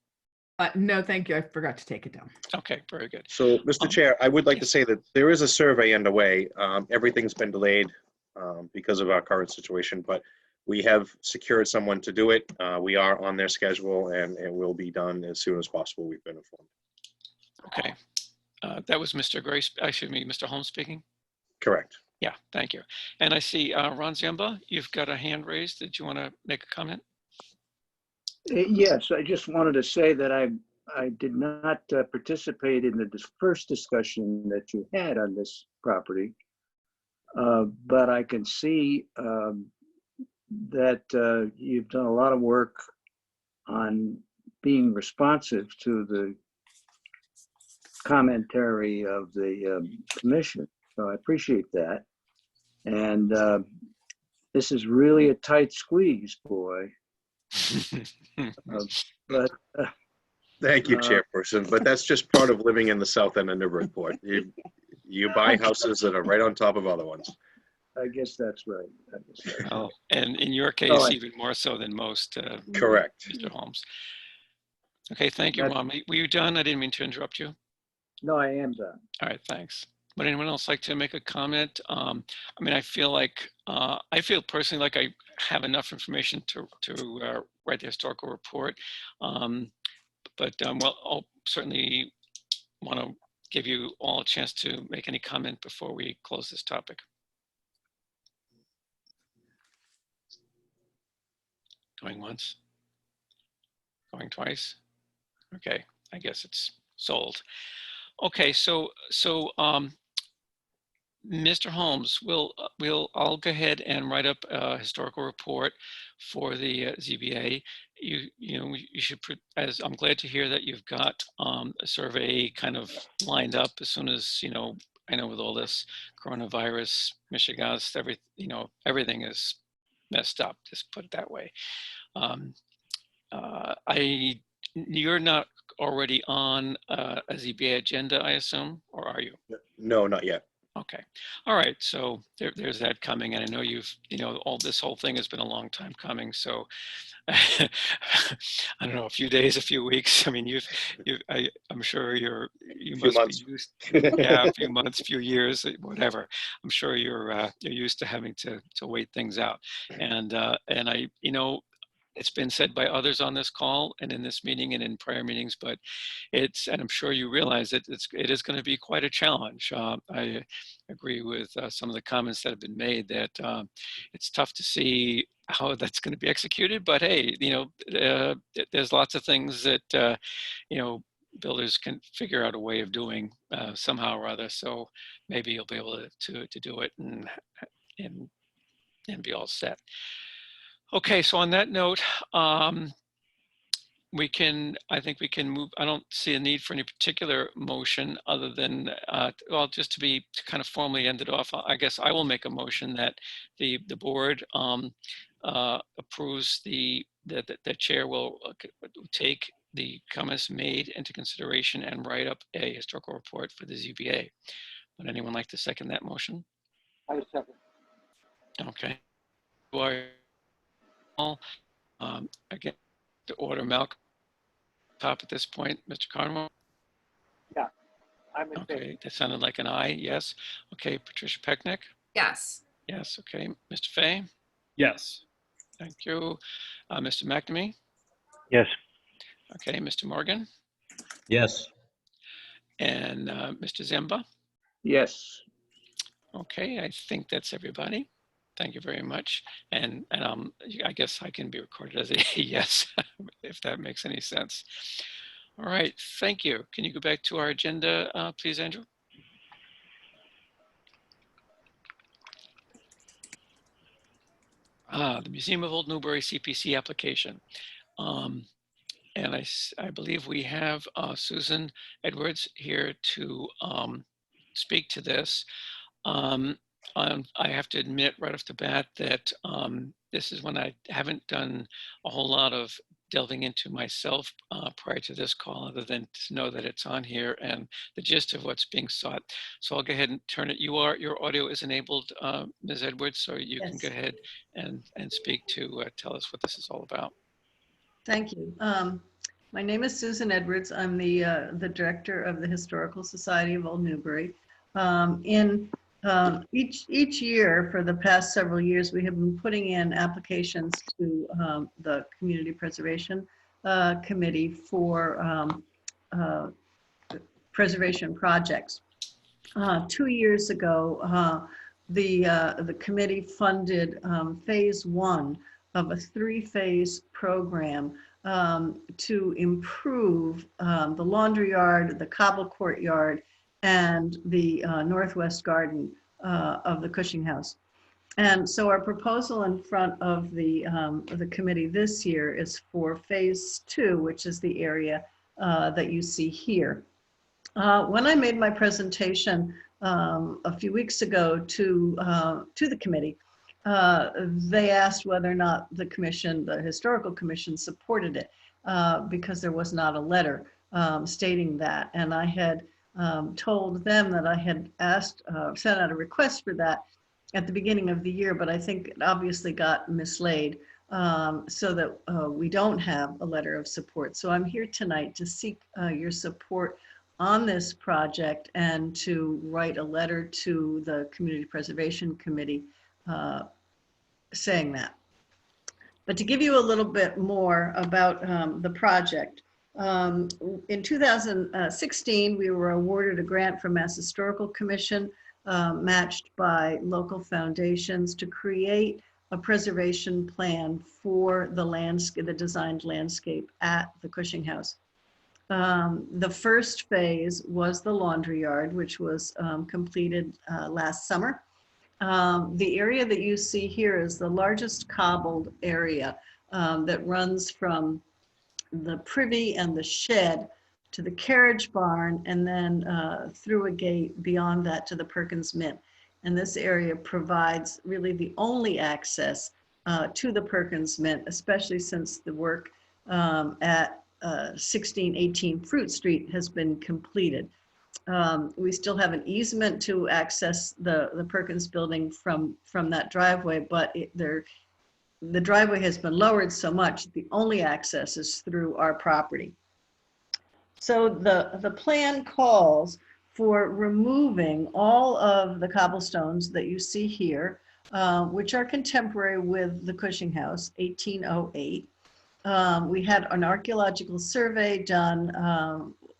No, thank you. I forgot to take it down. Okay, very good. So, Mr. Chair, I would like to say that there is a survey underway. Everything's been delayed because of our current situation, but we have secured someone to do it. We are on their schedule, and it will be done as soon as possible. We've been informed. Okay. That was Mr. Grace, excuse me, Mr. Holmes speaking? Correct. Yeah, thank you. And I see Ron Ziemba, you've got a hand raised. Did you want to make a comment? Yes, I just wanted to say that I did not participate in the first discussion that you had on this property, but I can see that you've done a lot of work on being responsive to the commentary of the commission. So I appreciate that. And this is really a tight squeeze, boy. But Thank you, Chairperson. But that's just part of living in the south end of Newburyport. You buy houses that are right on top of other ones. I guess that's right. Oh, and in your case, even more so than most. Correct. Mr. Holmes. Okay, thank you, Ron. Were you done? I didn't mean to interrupt you. No, I am done. All right, thanks. Would anyone else like to make a comment? I mean, I feel personally like I have enough information to write the historical report. But I'll certainly want to give you all a chance to make any comment before we close this topic. Going once? Going twice? Okay, I guess it's sold. Okay, so Mr. Holmes, I'll go ahead and write up a historical report for the ZBA. You should, as I'm glad to hear that you've got a survey kind of lined up as soon as, I know with all this coronavirus, Michigan, everything is messed up, just put it that way. You're not already on a ZBA agenda, I assume, or are you? No, not yet. Okay. All right. So there's that coming. And I know this whole thing has been a long time coming. So I don't know, a few days, a few weeks. I mean, I'm sure you Few must be months. used, yeah, a few months, few years, whatever. I'm sure you're used to having to wait things out. And it's been said by others on this call and in this meeting and in prior meetings, but and I'm sure you realize it is going to be quite a challenge. I agree with some of the comments that have been made that it's tough to see how that's going to be executed, but hey, there's lots of things that, builders can figure out a way of doing somehow or other. So maybe you'll be able to do it and be all set. Okay, so on that note, I think we can move. I don't see a need for any particular motion other than, well, just to kind of formally end it off, I guess I will make a motion that the board approves the chair will take the comments made into consideration and write up a historical report for the ZBA. Would anyone like to second that motion? I second. Okay. Again, to order Malcolm top at this point, Mr. Carnwell? Yeah, I'm in favor. Okay, that sounded like an aye, yes. Okay, Patricia Pecknick? Yes. Yes, okay. Mr. Fay? Yes. Thank you. Mr. McNamee? Yes. Okay, Mr. Morgan? Yes. And Mr. Zemba? Yes. Okay, I think that's everybody. Thank you very much. And I guess I can be recorded as a yes, if that makes any sense. All right, thank you. Can you go back to our agenda, please, Andrew? The Museum of Old Newbury CPC application. And I believe we have Susan Edwards here to speak to this. I have to admit right off the bat that this is when I haven't done a whole lot of delving into myself prior to this call, other than to know that it's on here and the gist of what's being sought. So I'll go ahead and turn it. Your audio is enabled, Ms. Edwards, so you can go ahead and speak to tell us what this is all about. Thank you. My name is Susan Edwards. I'm the director of the Historical Society of Old Newbury. Each year for the past several years, we have been putting in applications to the Community Preservation Committee for preservation projects. 2 years ago, the committee funded phase 1 of a 3-phase program to improve the laundry yard, the cobble courtyard, and the northwest garden of the Cushing House. And so our proposal in front of the committee this year is for phase 2, which is the area that you see here. When I made my presentation a few weeks ago to the committee, they asked whether or not the Historical Commission supported it because there was not a letter stating that. And I had told them that I had sent out a request for that at the beginning of the year, but I think it obviously got mislaid so that we don't have a letter of support. So I'm here tonight to seek your support on this project and to write a letter to the Community Preservation Committee saying that. But to give you a little bit more about the project, in 2016, we were awarded a grant from Mass Historical Commission matched by local foundations to create a preservation plan for the designed landscape at the Cushing House. The first phase was the laundry yard, which was completed last summer. The area that you see here is the largest cobbled area that runs from the privy and the shed to the carriage barn, and then through a gate beyond that to the Perkins Mint. And this area provides really the only access to the Perkins Mint, especially since the work at 1618 Fruit Street has been completed. We still have an easement to access the Perkins building from that driveway, but the driveway has been lowered so much, the only access is through our property. So the plan calls for removing all of the cobblestones that you see here, which are contemporary with the Cushing House, 1808. We had an archaeological survey done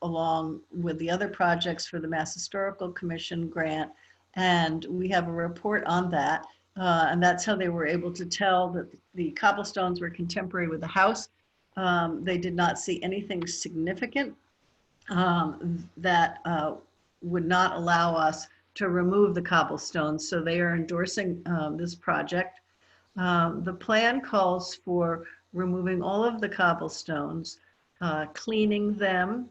along with the other projects for the Mass Historical Commission grant, and we have a report on that. And that's how they were able to tell that the cobblestones were contemporary with the house. They did not see anything significant that would not allow us to remove the cobblestones. So they are endorsing this project. The plan calls for removing all of the cobblestones, cleaning them,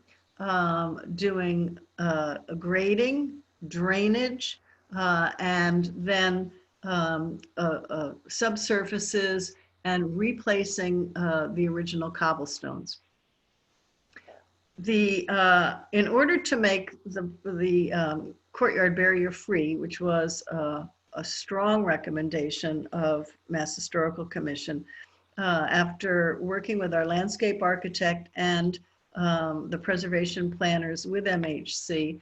doing grading, drainage, and then subsurfaces and replacing the original cobblestones. In order to make the courtyard barrier free, which was a strong recommendation of Mass Historical Commission, after working with our landscape architect and the preservation planners with MHC,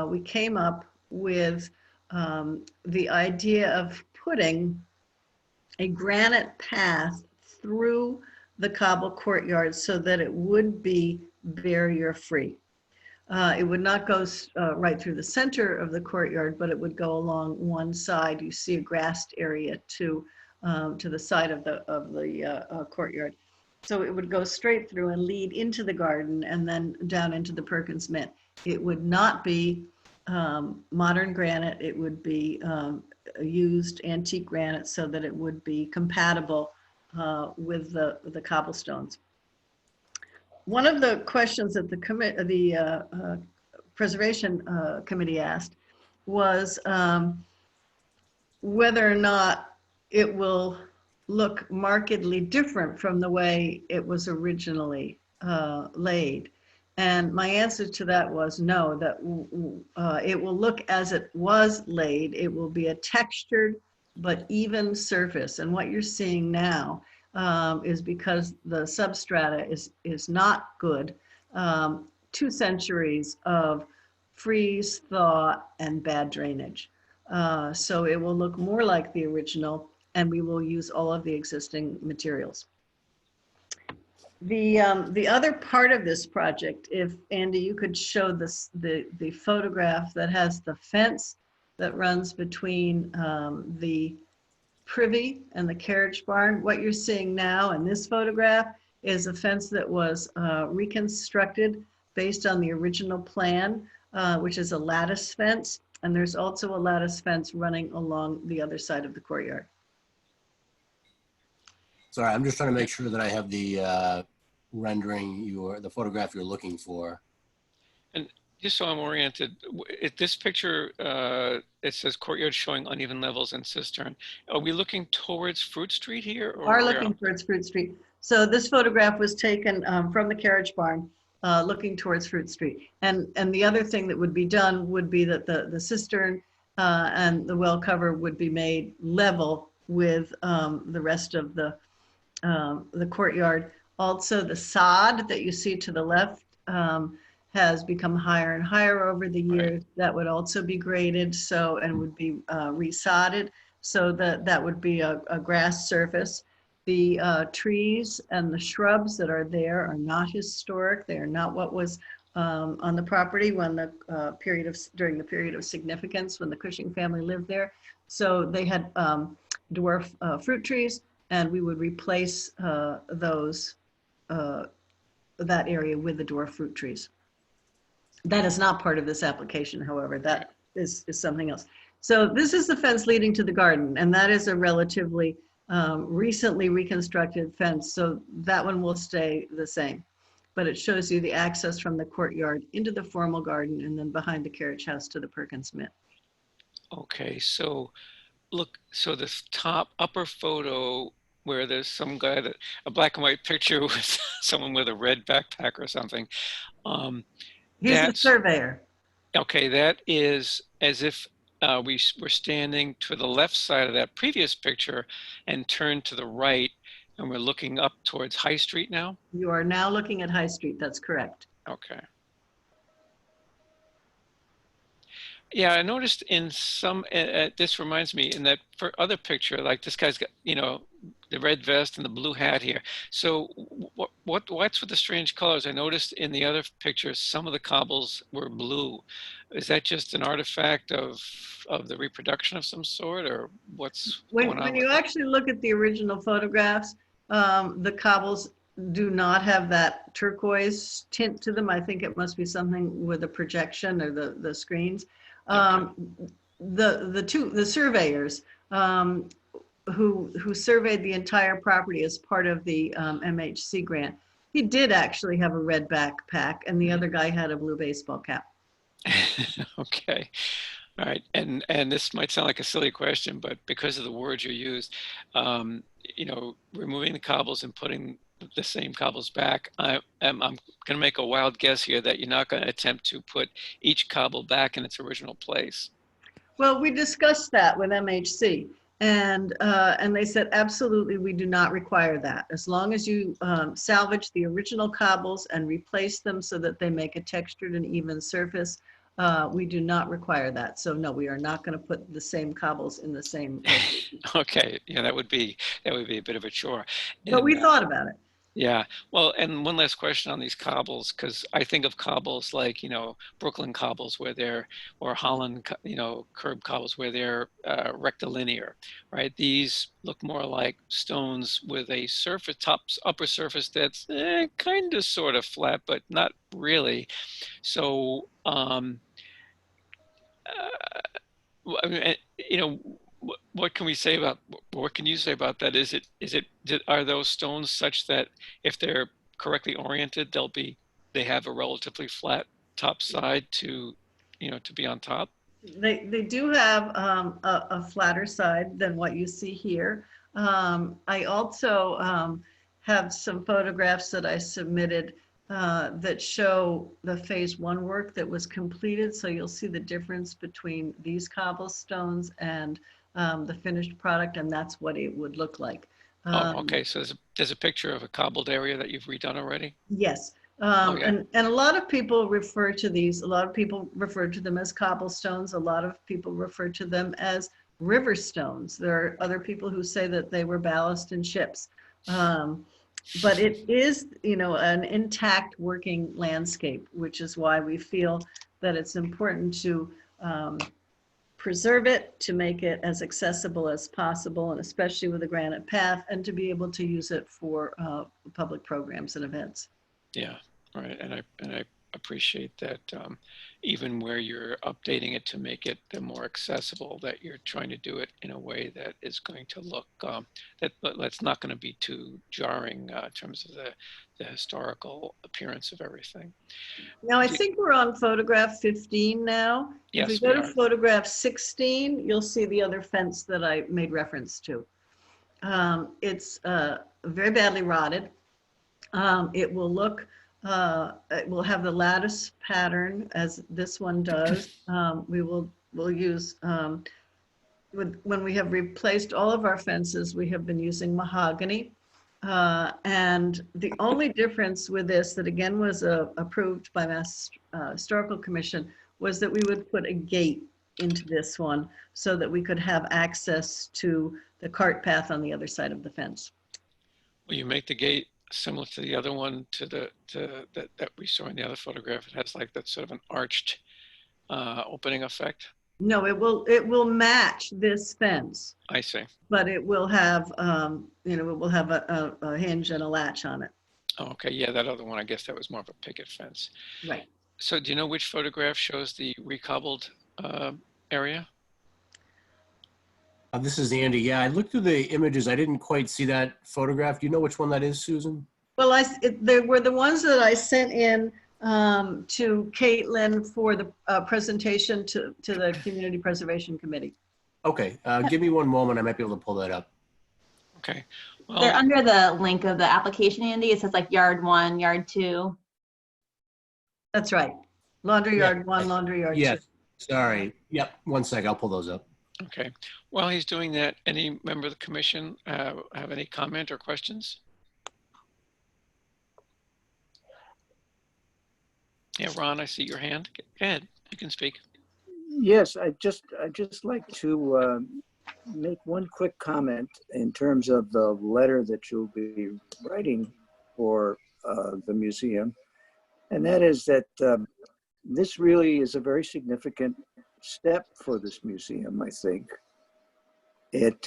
we came up with the idea of putting a granite path through the cobble courtyard so that it would be barrier free. It would not go right through the center of the courtyard, but it would go along one side. You see a grassed area to the side of the courtyard. So it would go straight through and lead into the garden and then down into the Perkins Mint. It would not be modern granite. It would be used antique granite so that it would be compatible with the cobblestones. One of the questions that the Preservation Committee asked was whether or not it will look markedly different from the way it was originally laid. And my answer to that was no, that it will look as it was laid. It will be a textured but even surface. And what you're seeing now is because the substrata is not good. 2 centuries of freeze, thaw, and bad drainage. So it will look more like the original, and we will use all of the existing materials. The other part of this project, if Andy, you could show this, the photograph that has the fence that runs between the privy and the carriage barn. What you're seeing now in this photograph is a fence that was reconstructed based on the original plan, which is a lattice fence. And there's also a lattice fence running along the other side of the courtyard. Sorry, I'm just trying to make sure that I have the rendering, the photograph you're looking for. And just so I'm oriented, this picture, it says courtyard showing uneven levels and cistern. Are we looking towards Fruit Street here? Or are looking towards Fruit Street. So this photograph was taken from the carriage barn, looking towards Fruit Street. And the other thing that would be done would be that the cistern and the well cover would be made level with the rest of the courtyard. Also, the sod that you see to the left has become higher and higher over the years. Right. That would also be graded, so, and would be resodded, so that would be a grass surface. The trees and the shrubs that are there are not historic. They are not what was on the property when during the period of significance when the Cushing family lived there. So they had dwarf fruit trees, and we would replace that area with the dwarf fruit trees. That is not part of this application, however. That is something else. So this is the fence leading to the garden, and that is a relatively recently reconstructed fence. So that one will stay the same, but it shows you the access from the courtyard into the formal garden and then behind the carriage house to the Perkins Mint. Okay, so look, so this top upper photo where there's some guy a black and white picture with someone with a red backpack or something. He's a surveyor. Okay, that is as if we were standing to the left side of that previous picture and turned to the right, and we're looking up towards High Street now? You are now looking at High Street, that's correct. Okay. Yeah, I noticed in some, this reminds me, in that for other picture, like this guy's got, you know, the red vest and the blue hat here. So what's with the strange colors? I noticed in the other pictures, some of the cobbles were blue. Is that just an artifact of the reproduction of some sort, or what's going on? When you actually look at the original photographs, the cobbles do not have that turquoise tint to them. I think it must be something with the projection or the screens. The surveyors who surveyed the entire property as part of the MHC grant, he did actually have a red backpack, and the other guy had a blue baseball cap. Okay. All right. And this might sound like a silly question, but because of the words you used, you know, removing the cobbles and putting the same cobbles back, I'm going to make a wild guess here that you're not going to attempt to put each cobble back in its original place. Well, we discussed that with MHC, and they said, absolutely, we do not require that. As long as you salvage the original cobbles and replace them so that they make a textured and even surface, we do not require that. So no, we are not going to put the same cobbles in the same location. Okay. Yeah, that would be a bit of a chore. But we thought about it. Yeah. Well, and one last question on these cobbles, because I think of cobbles like, you know, Brooklyn cobbles where they're, or Holland, you know, curb cobbles where they're rectilinear, right? These look more like stones with a surface, upper surface that's kind of sort of flat, but not really. So, I mean, you know, what can we say about, what can you say about that? Are those stones such that if they're correctly oriented, they have a relatively flat top side to, you know, to be on top? They do have a flatter side than what you see here. I also have some photographs that I submitted that show the phase 1 work that was completed. So you'll see the difference between these cobblestones and the finished product, and that's what it would look like. Okay, so there's a picture of a cobbled area that you've redone already? Yes. Okay. And a lot of people refer to these, a lot of people refer to them as cobblestones. A lot of people refer to them as river stones. There are other people who say that they were ballast in ships. But it is, you know, an intact working landscape, which is why we feel that it's important to preserve it, to make it as accessible as possible, and especially with a granite path, and to be able to use it for public programs and events. Yeah, right. And I appreciate that even where you're updating it to make it more accessible, that you're trying to do it in a way that is going to look, that's not going to be too jarring in terms of the historical appearance of everything. Now, I think we're on photograph 15 now. Yes, if we go we to are. photograph 16, you'll see the other fence that I made reference to. It's very badly rotted. It will look, it will have the lattice pattern as this one does. We'll use, when we have replaced all of our fences, we have been using mahogany. And the only difference with this, that again was approved by Mass Historical Commission, was that we would put a gate into this one so that we could have access to the cart path on the other side of the fence. Will you make the gate similar to the other one, that we saw in the other photograph? It has like that sort of an arched opening effect. No, it will match this fence. I see. But it will have, you know, it will have a hinge and a latch on it. Oh, okay, yeah, that other one, I guess that was more of a picket fence. Right. So do you know which photograph shows the recobbled area? This is Andy. Yeah, I looked through the images. I didn't quite see that photograph. Do you know which one that is, Susan? Well, they were the ones that I sent in to Caitlin for the presentation to the Community Preservation Committee. Okay, give me one moment. I might be able to pull that up. Okay. Well, they're under the link of the application, Andy. It says like yard 1, yard 2. That's right. Laundry Yeah. yard 1, laundry yard 2. Yes, sorry. Yep, one sec, I'll pull those up. Okay. While he's doing that, any member of the commission have any comment or questions? Yeah, Ron, I see your hand. Go ahead. You can speak. Yes, I just like to make one quick comment in terms of the letter that you'll be writing for the museum. And that is that this really is a very significant step for this museum, I think. It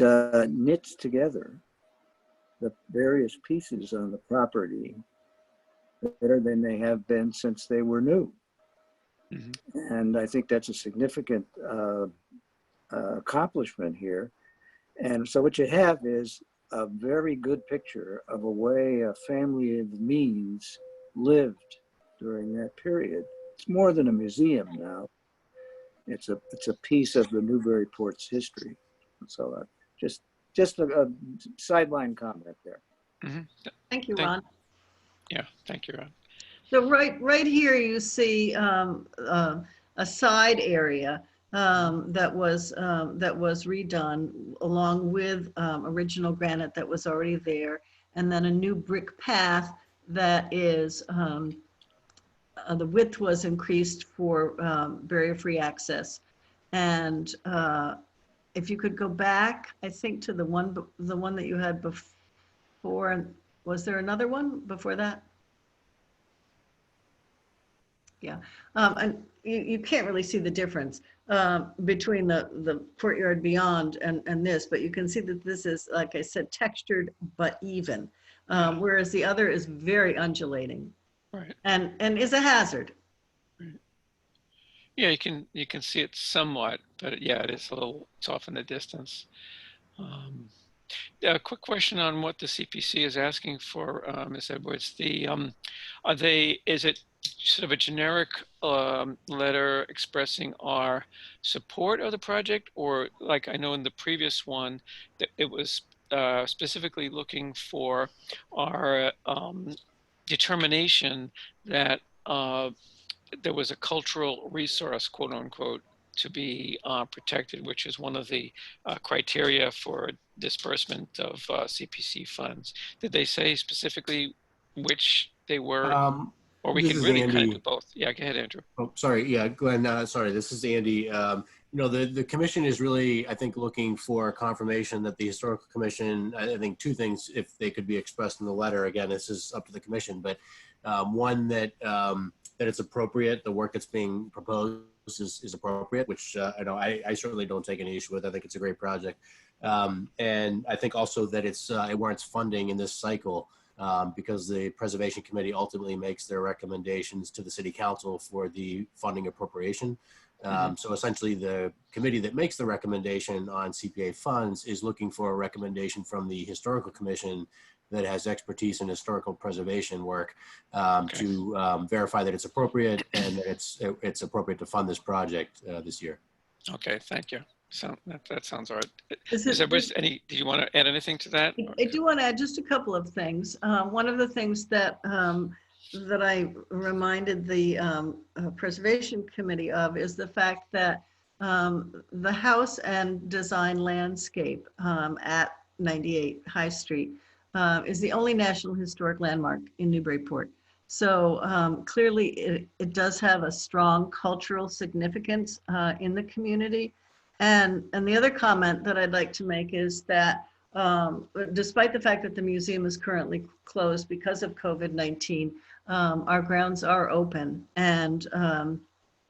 knits together the various pieces on the property better than they have been since they were new. Mm-hmm. And I think that's a significant accomplishment here. And so what you have is a very good picture of a way a family of means lived during that period. It's more than a museum now. It's a piece of the Newburyport's history. So just a sideline comment there. Mm-hmm. Thank you, Ron. Yeah, thank you, Ron. So right here you see a side area that was redone along with original granite that was already there, and then a new brick path that is the width was increased for barrier-free access. And if you could go back, I think to the one that you had before. Was there another one before that? Yeah, and you can't really see the difference between the courtyard beyond and this, but you can see that this is, like I said, textured but even, whereas the other is very undulating, right, and is a hazard. Right. Yeah, you can see it somewhat, but yeah, it's off in the distance. A quick question on what the CPC is asking for, Ms. Edwards. Is it sort of a generic letter expressing our support of the project, or like I know in the previous one that it was specifically looking for our determination that there was a cultural resource, quote unquote, to be protected, which is one of the criteria for disbursement of CPC funds. Did they say specifically which they were? Or we could really kind of do both. Yeah, go ahead, Andrew. Oh, sorry. Yeah, Glenn, sorry. This is Andy. The commission is really, I think, looking for confirmation that the Historical Commission, I think two things, if they could be expressed in the letter, again, this is up to the commission, but one, that it's appropriate, the work that's being proposed is appropriate, which I certainly don't take any issue with. I think it's a great project. And I think also that it warrants funding in this cycle. Because the Preservation Committee ultimately makes their recommendations to the City Council for the funding appropriation. So essentially the committee that makes the recommendation on CPA funds is looking for a recommendation from the Historical Commission that has expertise in historical preservation work to verify that it's appropriate and that it's appropriate to fund this project this year. Okay, thank you. So that sounds all right. Did you want to add anything to that? I do want to add just a couple of things. One of the things that I reminded the Preservation Committee of is the fact that the house and design landscape at 98 High Street is the only National Historic Landmark in Newburyport. So clearly it does have a strong cultural significance in the community. And the other comment that I'd like to make is that despite the fact that the museum is currently closed because of COVID-19, our grounds are open, and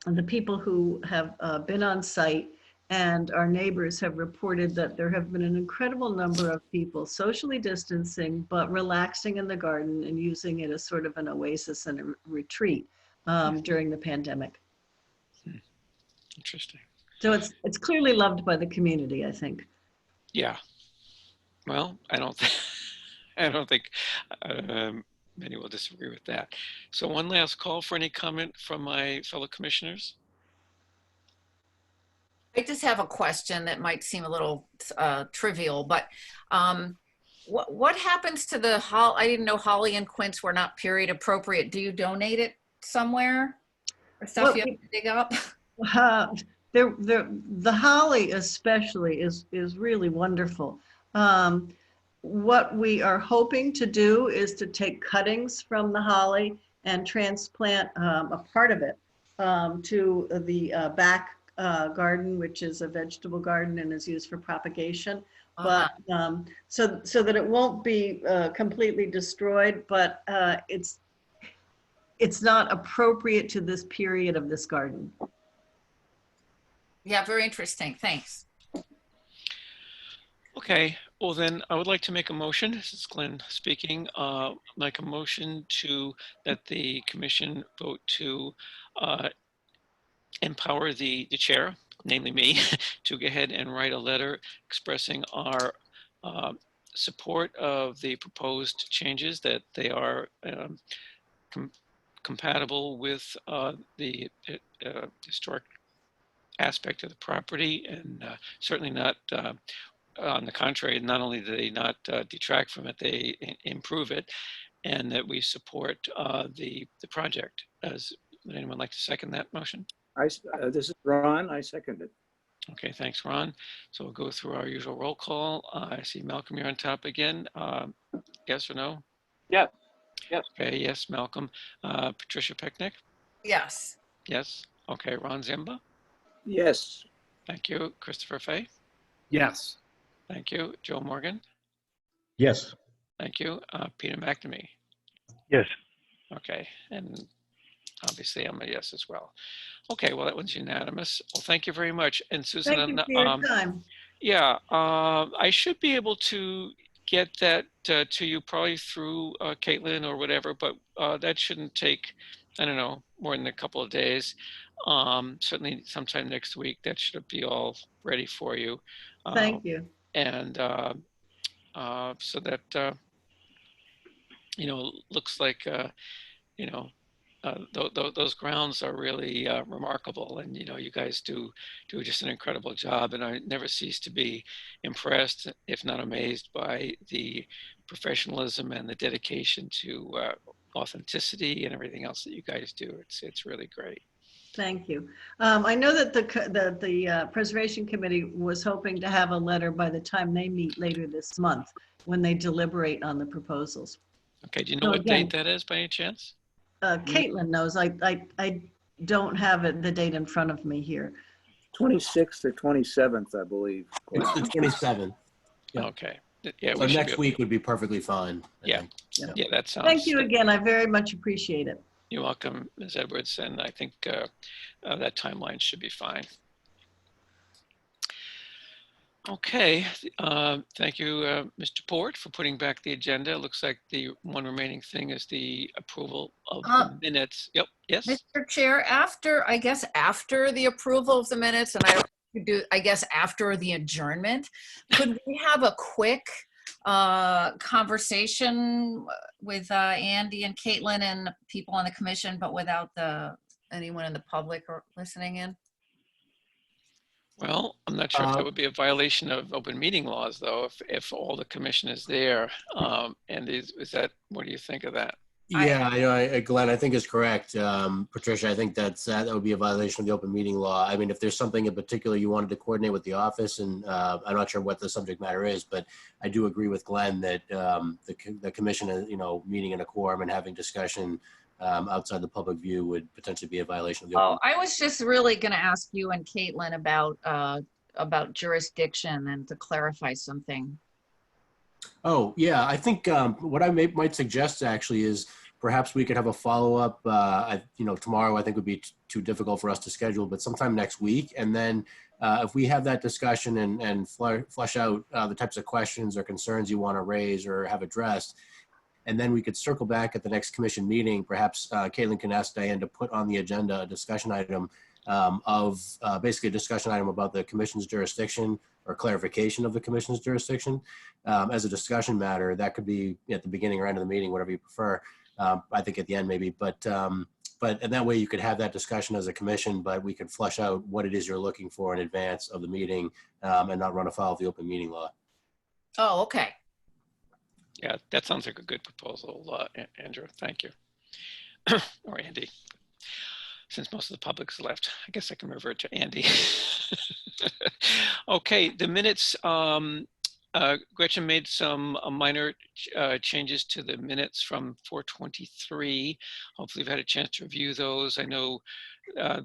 the people who have been on site and our neighbors have reported that there have been an incredible number of people socially distancing, but relaxing in the garden and using it as sort of an oasis and a retreat during the pandemic. Interesting. So it's clearly loved by the community, I think. Yeah. Well, I don't think many will disagree with that. So one last call for any comment from my fellow commissioners. I just have a question that might seem a little trivial, but what happens to the I didn't know holly and quince were not period appropriate. Do you donate it somewhere? Or stuff Well, you have to dig up? The holly especially is really wonderful. What we are hoping to do is to take cuttings from the holly and transplant a part of it to the back garden, which is a vegetable garden and is used for propagation. But so that it won't be completely destroyed, but it's not appropriate to this period of this garden. Yeah, very interesting. Thanks. Okay, well then I would like to make a motion. This is Glenn speaking. Make a motion to that the commission vote to empower the chair, namely me, to go ahead and write a letter expressing our support of the proposed changes, that they are compatible with the historic aspect of the property, and certainly not, on the contrary, not only do they not detract from it, they improve it, and that we support the project. Would anyone like to second that motion? This is Ron. I second it. Okay, thanks, Ron. So we'll go through our usual roll call. I see Malcolm, you're on top again. Yes or no? Yes. Yes. Okay, yes, Malcolm. Patricia Pecknick? Yes. Yes. Okay, Ron Zimba? Yes. Thank you. Christopher Fay? Yes. Thank you. Joe Morgan? Yes. Thank you. Peter McNamee? Yes. Okay, and obviously I'm a yes as well. Okay, well, that one's unanimous. Well, thank you very much. And Susan, Thank you for your time. yeah, I should be able to get that to you probably through Caitlin or whatever, but that shouldn't take, I don't know, more than a couple of days. Certainly sometime next week, that should be all ready for you. Thank you. And so that, looks like, those grounds are really remarkable, and you guys do just an incredible job, and I never cease to be impressed, if not amazed, by the professionalism and the dedication to authenticity and everything else that you guys do. It's really great. Thank you. I know that the Preservation Committee was hoping to have a letter by the time they meet later this month when they deliberate on the proposals. Okay, do you know what date that is by any chance? Caitlin knows. I don't have the date in front of me here. 26th or 27th, I believe. It's the 27th. Yeah. Okay. Yeah. So next week would be perfectly fine. Yeah. Yeah, that sounds. Thank you again. I very much appreciate it. You're welcome, Ms. Edwards, and I think that timeline should be fine. Okay, thank you, Mr. Port, for putting back the agenda. It looks like the one remaining thing is the approval of the minutes. Yep, yes. Mr. Chair, I guess after the approval of the minutes, and I guess after the adjournment, could we have a quick conversation with Andy and Caitlin and people on the commission, but without anyone in the public or listening in? Well, I'm not sure if that would be a violation of open meeting laws, though, if all the commission is there. And is that, what do you think of that? Yeah, Glenn, I think is correct. Patricia, I think that would be a violation of the open meeting law. I mean, if there's something in particular you wanted to coordinate with the office, and I'm not sure what the subject matter is, but I do agree with Glenn that the commission, meeting in a quorum and having discussion outside the public view would potentially be a violation of the open. I was just really going to ask you and Caitlin about jurisdiction and to clarify something. Oh, yeah, I think what I might suggest actually is perhaps we could have a follow-up, tomorrow I think would be too difficult for us to schedule, but sometime next week. And then if we have that discussion and flesh out the types of questions or concerns you want to raise or have addressed, and then we could circle back at the next commission meeting. Perhaps Caitlin can ask Diane to put on the agenda a discussion item basically a discussion item about the commission's jurisdiction or clarification of the commission's jurisdiction as a discussion matter. That could be at the beginning or end of the meeting, whatever you prefer. I think at the end maybe, but and that way you could have that discussion as a commission, but we could flesh out what it is you're looking for in advance of the meeting and not run afoul of the open meeting law. Oh, okay. Yeah, that sounds like a good proposal, Andrew. Thank you. Or Andy. since most of the public's left. I guess I can revert to Andy. Okay, the minutes, Gretchen made some minor changes to the minutes from 4:23. Hopefully you've had a chance to review those. I know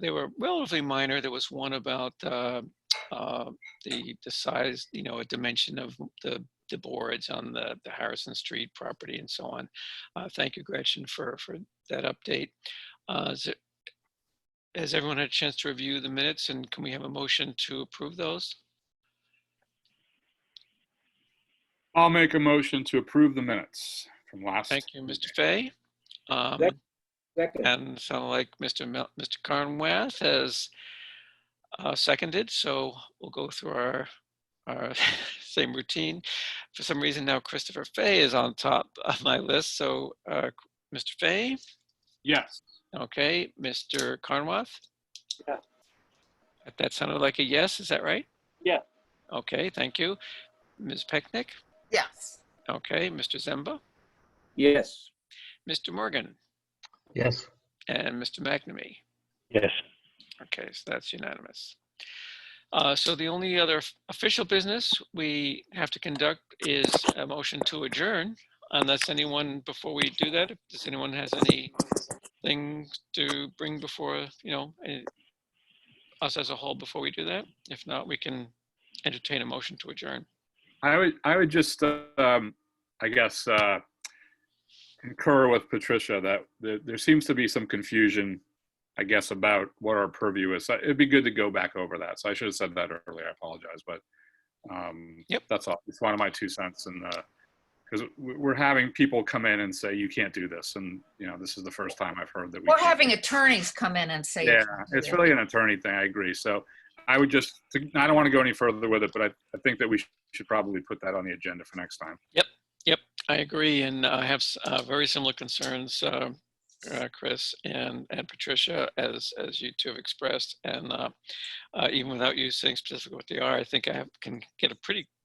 they were relatively minor. There was one about the size, a dimension of the boards on the Harrison Street property and so on. Thank you, Gretchen, for that update. Has everyone had a chance to review the minutes, and can we have a motion to approve those? I'll make a motion to approve the minutes from last. Thank you, Mr. Fay. Second. And sound like Mr. Carnwath has seconded, so we'll go through our same routine. For some reason now Christopher Fay is on top of my list. So Mr. Fay? Yes. Okay, Mr. Carnwath? Yeah. That sounded like a yes, is that right? Yeah. Okay, thank you. Ms. Pecknick? Yes. Okay, Mr. Zemba? Yes. Mr. Morgan? Yes. And Mr. McNamee? Yes. Okay, so that's unanimous. So the only other official business we have to conduct is a motion to adjourn, unless anyone, before we do that, does anyone has anything to bring before, us as a whole before we do that? If not, we can entertain a motion to adjourn. I would just, I guess, concur with Patricia that there seems to be some confusion, I guess, about what our purview is. So it'd be good to go back over that. So I should have said that earlier. I apologize, but yep, that's all. It's one of my 2 cents, and because we're having people come in and say you can't do this, and this is the first time I've heard that We're having attorneys come in and say. Yeah, it's really an attorney thing. I agree. So I would just, I don't want to go any further with it, but I think that we should probably put that on the agenda for next time. Yep, I agree, and I have very similar concerns, Chris and Patricia, as you two have expressed, and even without you saying specifically what they are, I think I can get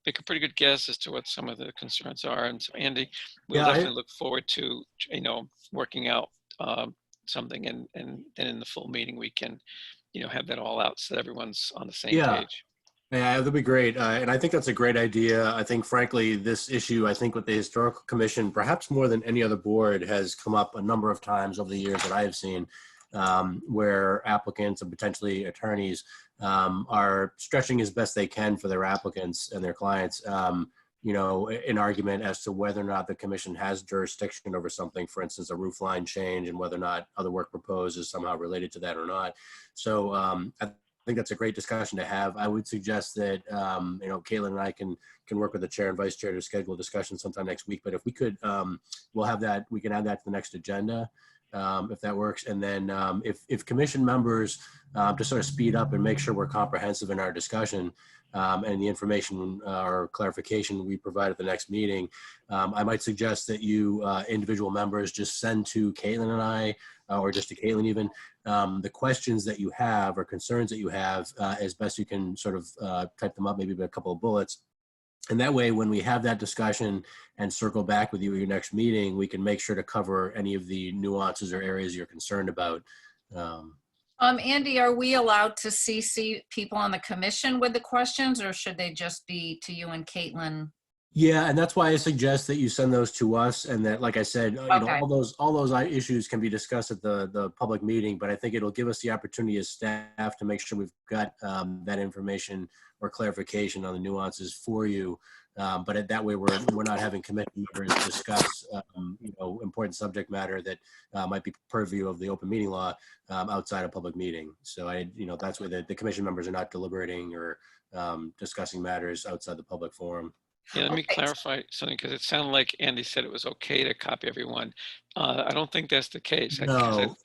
make a pretty good guess as to what some of the concerns are. And so, Andy, we'll definitely look forward to working out something, and then in the full meeting we can have that all out so that everyone's on the same page. Yeah, that'd be great. And I think that's a great idea. I think, frankly, this issue, I think with the Historical Commission, perhaps more than any other board, has come up a number of times over the years that I have seen, where applicants and potentially attorneys are stretching as best they can for their applicants and their clients, an argument as to whether or not the commission has jurisdiction over something, for instance, a roof line change, and whether or not other work proposed is somehow related to that or not. So I think that's a great discussion to have. I would suggest that, Caitlin and I can work with the chair and vice chair to schedule a discussion sometime next week. But if we could, we'll have that, we can add that to the next agenda, if that works. And then if commission members, to sort of speed up and make sure we're comprehensive in our discussion, and the information or clarification we provide at the next meeting, I might suggest that you individual members just send to Caitlin and I, or just to Caitlin even, the questions that you have or concerns that you have, as best you can sort of type them up, maybe with a couple of bullets. And that way, when we have that discussion and circle back with you at your next meeting, we can make sure to cover any of the nuances or areas you're concerned about. Andy, are we allowed to CC people on the commission with the questions, or should they just be to you and Caitlin? Yeah, and that's why I suggest that you send those to us, and that, like I said, all those issues can be discussed at the public meeting. But I think it'll give us the opportunity as staff to make sure we've got that information or clarification on the nuances for you. But that way, we're not having committee members discuss important subject matter that might be purview of the open meeting law outside a public meeting. So that's where the commission members are not deliberating or discussing matters outside the public forum. Yeah, let me clarify something, because it sounded like Andy said it was okay to copy everyone. I don't think that's the case. No.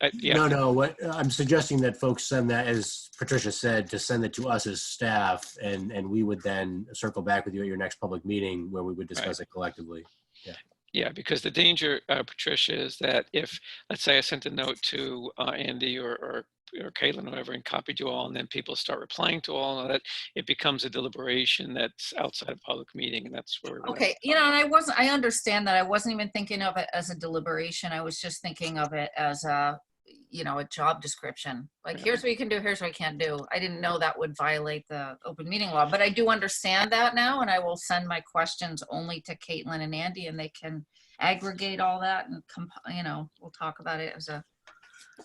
What I'm suggesting that folks send that, as Patricia said, to send it to us as staff, and we would then circle back with you at your next public meeting where we would discuss it collectively. Yeah. Yeah, because the danger, Patricia, is that if, let's say I sent a note to Andy or Caitlin or whoever and copied you all, and then people start replying to all of that, it becomes a deliberation that's outside of public meeting, and that's where we're okay. And I understand that. I wasn't even thinking of it as a deliberation. I was just thinking of it as a, you know, a job description. Like, here's what you can do, here's what you can't do. I didn't know that would violate the open meeting law, but I do understand that now, and I will send my questions only to Caitlin and Andy, and they can aggregate all that and, you know, we'll talk about it as a.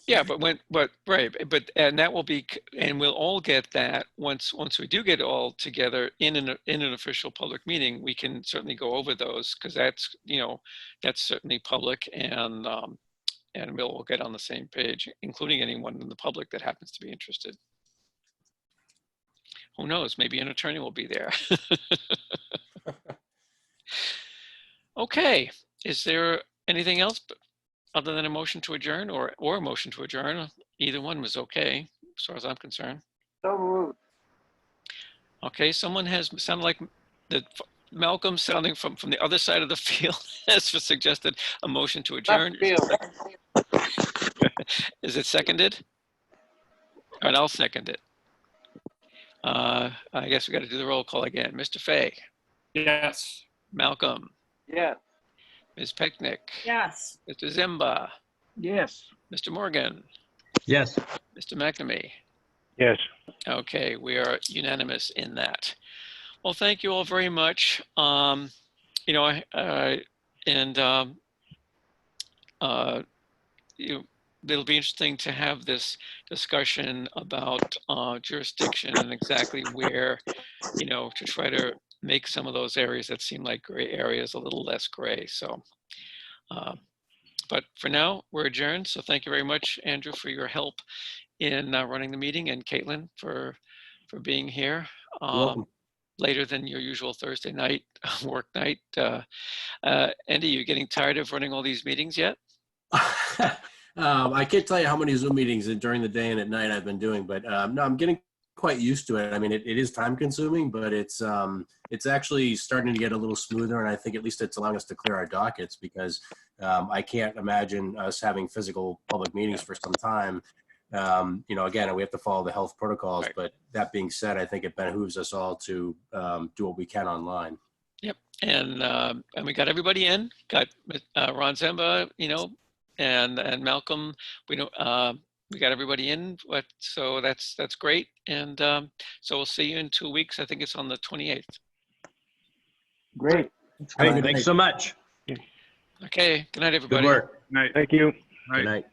Yeah, and that will be, and we'll all get that once we do get it all together in an official public meeting. We can certainly go over those, because that's, you know, that's certainly public, and we'll get on the same page, including anyone in the public that happens to be interested. Who knows? Maybe an attorney will be there. Okay, is there anything else other than a motion to adjourn, or a motion to adjourn? Either one was okay, as far as I'm concerned. So moved. Okay, someone has sounded like Malcolm, sounding from the other side of the field, has suggested a motion to adjourn. Is it seconded? All right, I'll second it. I guess we got to do the roll call again. Mr. Fay? Yes. Malcolm? Yes. Ms. Pecknick? Yes. Mr. Zimba? Yes. Mr. Morgan? Yes. Mr. McNamee? Yes. Okay, we are unanimous in that. Well, thank you all very much. You know, it'll be interesting to have this discussion about jurisdiction and exactly where, you know, to try to make some of those areas that seem like gray areas a little less gray. So, but for now, we're adjourned. So thank you very much, Andrew, for your help in running the meeting, and Caitlin for being here later than your usual Thursday night work night. Andy, you getting tired of running all these meetings yet? I can't tell you how many Zoom meetings during the day and at night I've been doing, but no, I'm getting quite used to it. I mean, it is time consuming, but it's actually starting to get a little smoother, and I think at least it's allowing us to clear our dockets, because I can't imagine us having physical public meetings for some time. You know, again, we have to follow the health protocols, right. But that being said, I think it behooves us all to do what we can online. Yep, and we got everybody in. Got Ron Zemba, you know, and Malcolm. We got everybody in. So that's great. And so we'll see you in 2 weeks. I think it's on the 28th. Great. Great. Thanks so much. Okay. Good night, everybody. Good work. Night. Thank you. Night. Good night.